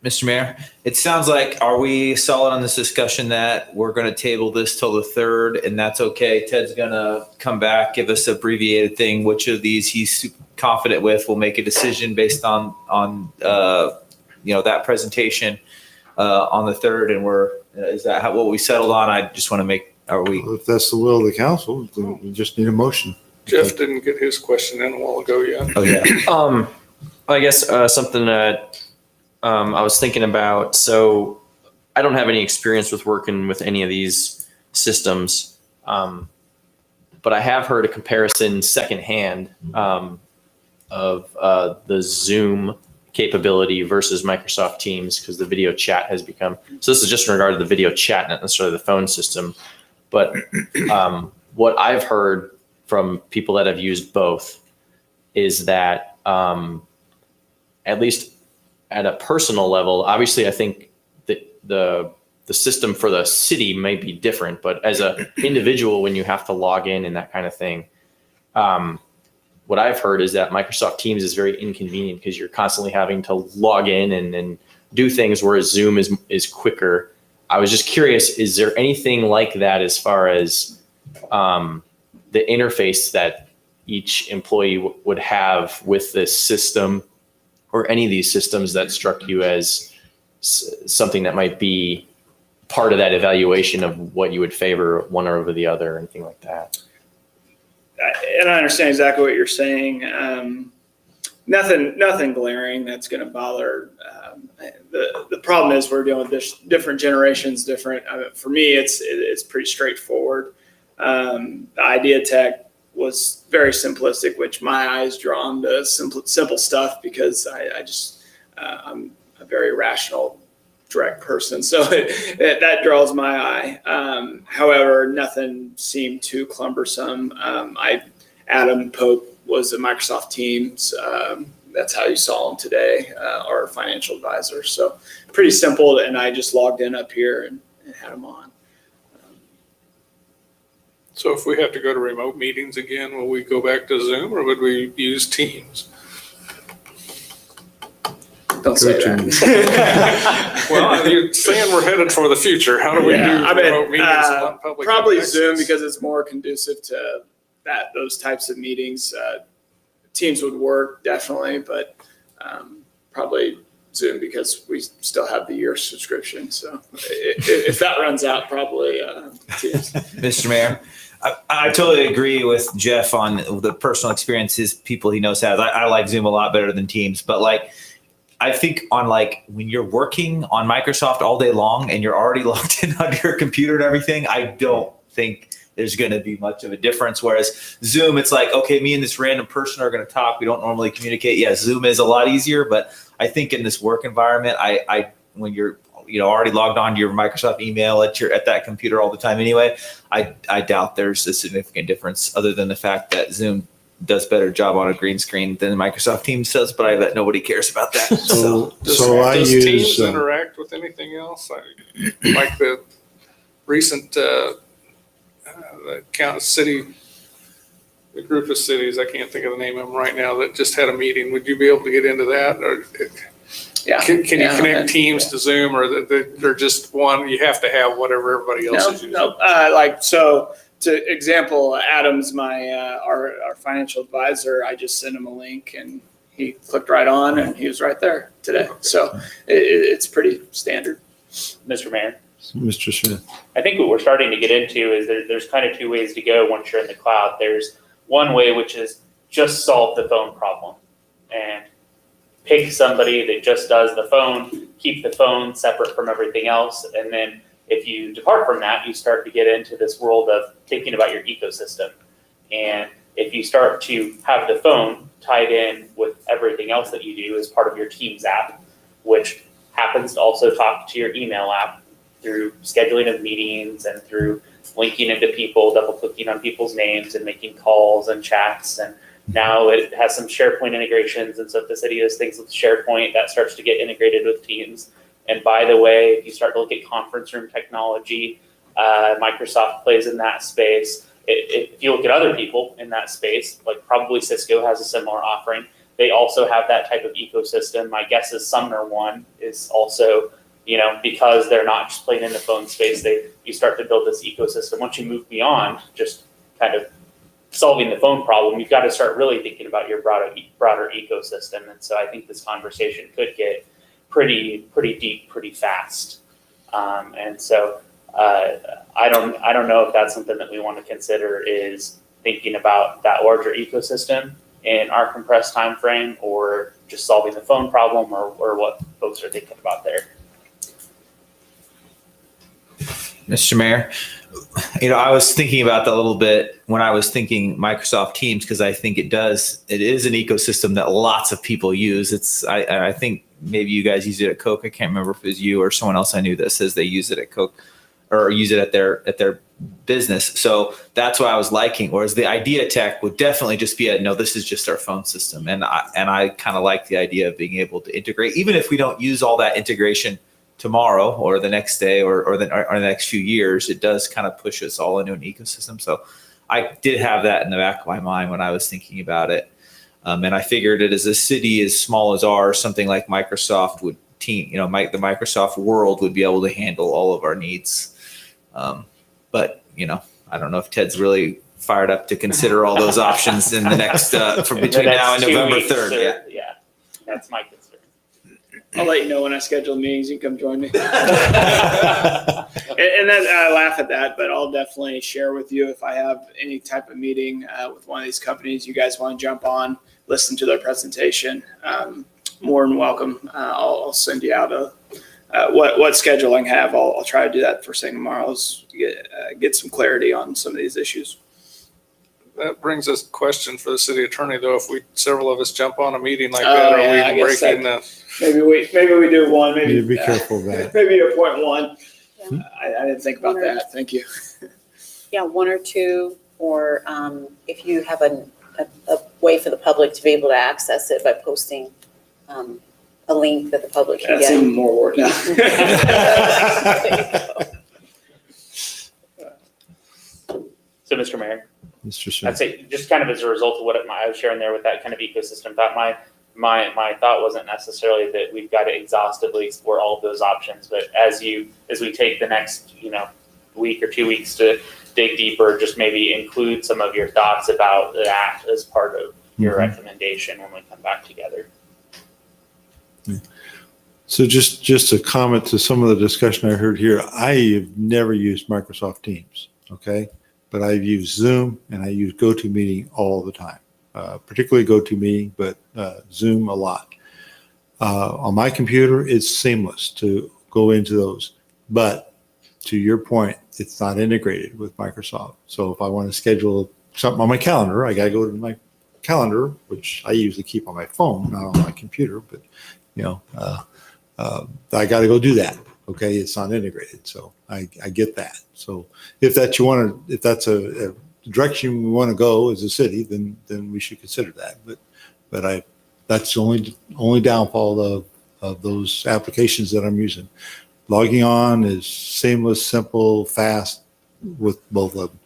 Mr. Mayor, it sounds like, are we solid on this discussion that we're going to table this till the 3rd, and that's okay? Ted's going to come back, give us an abbreviated thing, which of these he's super confident with. We'll make a decision based on that presentation on the 3rd, and is that what we settled on? I just want to make, Well, if that's the will of the council, then we just need a motion. Jeff didn't get his question in a while ago yet. Oh, yeah. I guess something that I was thinking about. So I don't have any experience with working with any of these systems, but I have heard a comparison secondhand of the Zoom capability versus Microsoft Teams, because the video chat has become. So this is just in regard to the video chat, not necessarily the phone system. But what I've heard from people that have used both is that at least at a personal level, obviously, I think that the system for the city may be different, but as an individual, when you have to log in and that kind of thing, what I've heard is that Microsoft Teams is very inconvenient because you're constantly having to log in and do things, whereas Zoom is quicker. I was just curious, is there anything like that as far as the interface that each employee would have with this system, or any of these systems that struck you as something that might be part of that evaluation of what you would favor one over the other, or anything like that? And I understand exactly what you're saying. Nothing glaring that's going to bother. The problem is we're dealing with different generations. For me, it's pretty straightforward. The Idea Tech was very simplistic, which my eyes drawn to simple stuff because I'm a very rational direct person, so that draws my eye. However, nothing seemed too cumbersome. Adam Pope was at Microsoft Teams. That's how you saw him today, our financial advisor. So pretty simple, and I just logged in up here and had him on. So if we have to go to remote meetings again, will we go back to Zoom or would we use Teams? Don't say that. Well, you're saying we're headed for the future. How do we do remote meetings and not public probably access? Zoom, because it's more conducive to those types of meetings. Teams would work definitely, but probably Zoom, because we still have the year subscription. So if that runs out, probably Teams. Mr. Mayor, I totally agree with Jeff on the personal experiences people he knows has. I like Zoom a lot better than Teams, but like, I think on like when you're working on Microsoft all day long and you're already logged in on your computer and everything, I don't think there's going to be much of a difference. Whereas Zoom, it's like, okay, me and this random person are going to talk. We don't normally communicate. Yeah, Zoom is a lot easier, but I think in this work environment, I when you're already logged on to your Microsoft email at that computer all the time anyway, I doubt there's a significant difference other than the fact that Zoom does better job on a green screen than Microsoft Teams does, but I bet nobody cares about that. Does Teams interact with anything else? Like the recent the group of cities, I can't think of the name of them right now, that just had a meeting. Would you be able to get into that? Or can you connect Teams to Zoom, or they're just one, you have to have whatever everybody else is using? No, to example, Adam's our financial advisor. I just sent him a link and he clicked right on and he was right there today. So it's pretty standard. Mr. Mayor? Mr. Smith. I think what we're starting to get into is there's kind of two ways to go once you're in the cloud. There's one way, which is just solve the phone problem and pick somebody that just does the phone, keep the phone separate from everything else, and then if you depart from that, you start to get into this world of thinking about your ecosystem. And if you start to have the phone tied in with everything else that you do as part of your Teams app, which happens to also talk to your email app through scheduling of meetings and through linking into people, double clicking on people's names and making calls and chats. And now it has some SharePoint integrations. And so if the city does things with SharePoint, that starts to get integrated with Teams. And by the way, if you start to look at conference room technology, Microsoft plays in that space. If you look at other people in that space, like probably Cisco has a similar offering. They also have that type of ecosystem. My guess is Sumner One is also, because they're not just playing in the phone space, you start to build this ecosystem. Once you move beyond just kind of solving the phone problem, you've got to start really thinking about your broader ecosystem. And so I think this conversation could get pretty deep, pretty fast. And so I don't know if that's something that we want to consider, is thinking about that larger ecosystem in our compressed time frame, or just solving the phone problem, or what folks are thinking about there. Mr. Mayor, I was thinking about that a little bit when I was thinking Microsoft Teams, because I think it is an ecosystem that lots of people use. I think maybe you guys use it at Coke. I can't remember if it was you or someone else I knew that says they use it at Coke or use it at their business. So that's what I was liking. Whereas the idea tech would definitely just be no, this is just our phone system. And I kind of like the idea of being able to integrate, even if we don't use all that integration tomorrow or the next day or the next few years, it does kind of push us all into an ecosystem. So I did have that in the back of my mind when I was thinking about it. And I figured it as a city as small as ours, something like Microsoft would the Microsoft world would be able to handle all of our needs. But, I don't know if Ted's really fired up to consider all those options in the next, from between now and November 3rd. Yeah, that's my concern. I'll let you know when I schedule meetings. You can come join me. And then I laugh at that, but I'll definitely share with you if I have any type of meeting with one of these companies you guys want to jump on, listen to their presentation. More than welcome. I'll send you out what scheduling have. I'll try to do that first thing tomorrow, is get some clarity on some of these issues. That brings us a question for the city attorney, though. If several of us jump on a meeting like that, are we breaking the Maybe we do one, maybe. You be careful of that. Maybe a 0.1. I didn't think about that. Thank you. Yeah, one or two, or if you have a way for the public to be able to access it by posting a link that the public can That's get. even more work now. So, Mr. Mayor, Mr. Shin. I'd say just kind of as a result of what I was sharing there with that kind of ecosystem thought, my thought wasn't necessarily that we've got to exhaustively explore all of those options, but as we take the next, week or 2 weeks to dig deeper, just maybe include some of your thoughts about that as part of your recommendation when we come back together. So just a comment to some of the discussion I heard here. I have never used Microsoft Teams, okay? But I've used Zoom and I use GoToMeeting all the time, particularly GoToMeeting, but Zoom a lot. On my computer, it's seamless to go into those. But to your point, it's not integrated with Microsoft. So if I want to schedule something on my calendar, I got to go to my calendar, which I usually keep on my phone, not on my computer, but I got to go do that. Okay, it's not integrated, so I get that. So if that's a direction we want to go as a city, then we should consider that. But that's the only downfall of those applications that I'm using. Logging on is seamless, simple, fast with both of them.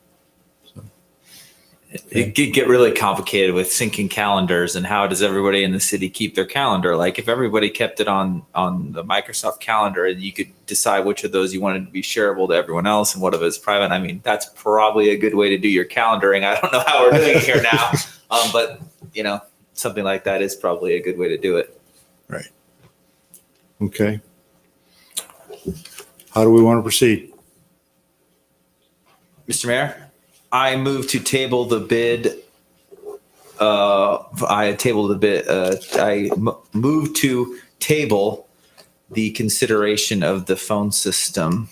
It could get really complicated with syncing calendars and how does everybody in the city keep their calendar? Like if everybody kept it on the Microsoft calendar and you could decide which of those you wanted to be shareable to everyone else and what of it is private. I mean, that's probably a good way to do your calendaring. I don't know how we're doing it here now, but something like that is probably a good way to do it. Right. Okay. How do we want to proceed? Mr. Mayor? I move to table the bid. I move to table the consideration of the phone system.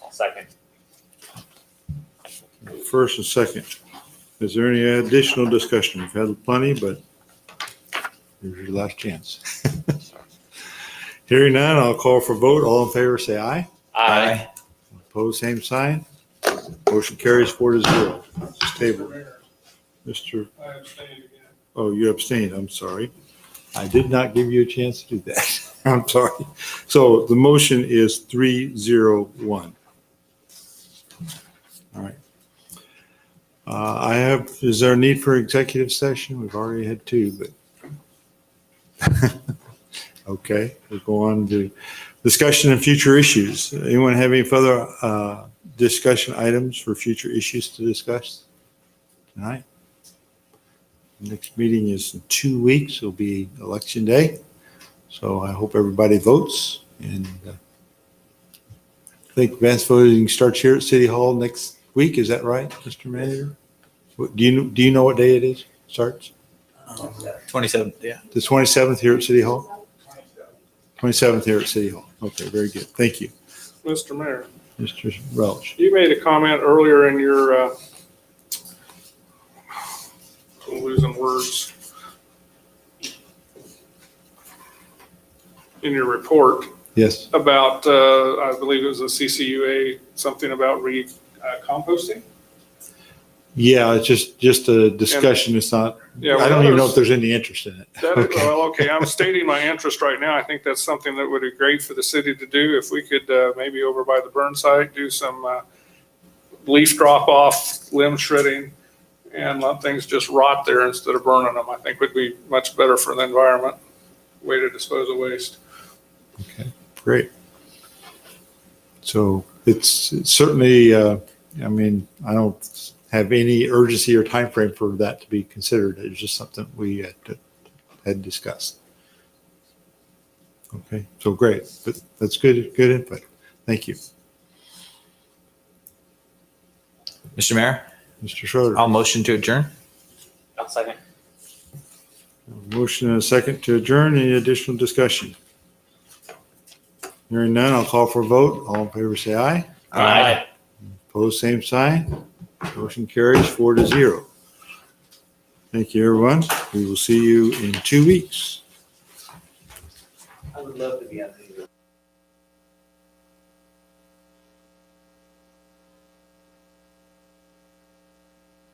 Second. First and second. Is there any additional discussion? We've had plenty, but here's your last chance. Hearing none, I'll call for vote. All in favor, say aye. Aye. Opposed, same sign. Motion carries 4-0. It's tabled. Mr. I abstained again. Oh, you abstained. I'm sorry. I did not give you a chance to do that. I'm sorry. So the motion is 3-0-1. All right. Is there a need for executive session? We've already had 2, but okay. We'll go on to discussion and future issues. Anyone have any further discussion items for future issues to discuss tonight? Next meeting is in 2 weeks. It'll be election day. So I hope everybody votes. And I think advanced voting starts here at City Hall next week. Is that right, Mr. Manager? Do you know what day it is? Starts? 27th, yeah. The 27th here at City Hall? 27th here at City Hall. Okay, very good. Thank you. Mr. Mayor, Mr. Welch. you made a comment earlier in your, I'm losing words, in your report Yes. about, I believe it was a CCUA, something about composting. Yeah, it's just a discussion. It's not, Yeah, I don't even know if there's any interest in it. Okay. Well, okay, I'm stating my interest right now. I think that's something that would be great for the city to do. If we could maybe over by the burn site, do some leaf drop off, limb shredding, and let things just rot there instead of burning them. I think would be much better for the environment, way to dispose of waste. Okay, great. So it's certainly, I don't have any urgency or time frame for that to be considered. It's just something we had discussed. Okay, so great. But that's good input. Thank you. Mr. Mayor? Mr. Schroeder. I'll motion to adjourn. I'll second. Motion and a second to adjourn. Any additional discussion? Hearing none, I'll call for a vote. All in favor, say aye. Aye. Opposed, same sign. Motion carries 4-0. Thank you, everyone. We will see you in 2 weeks. I would love to be on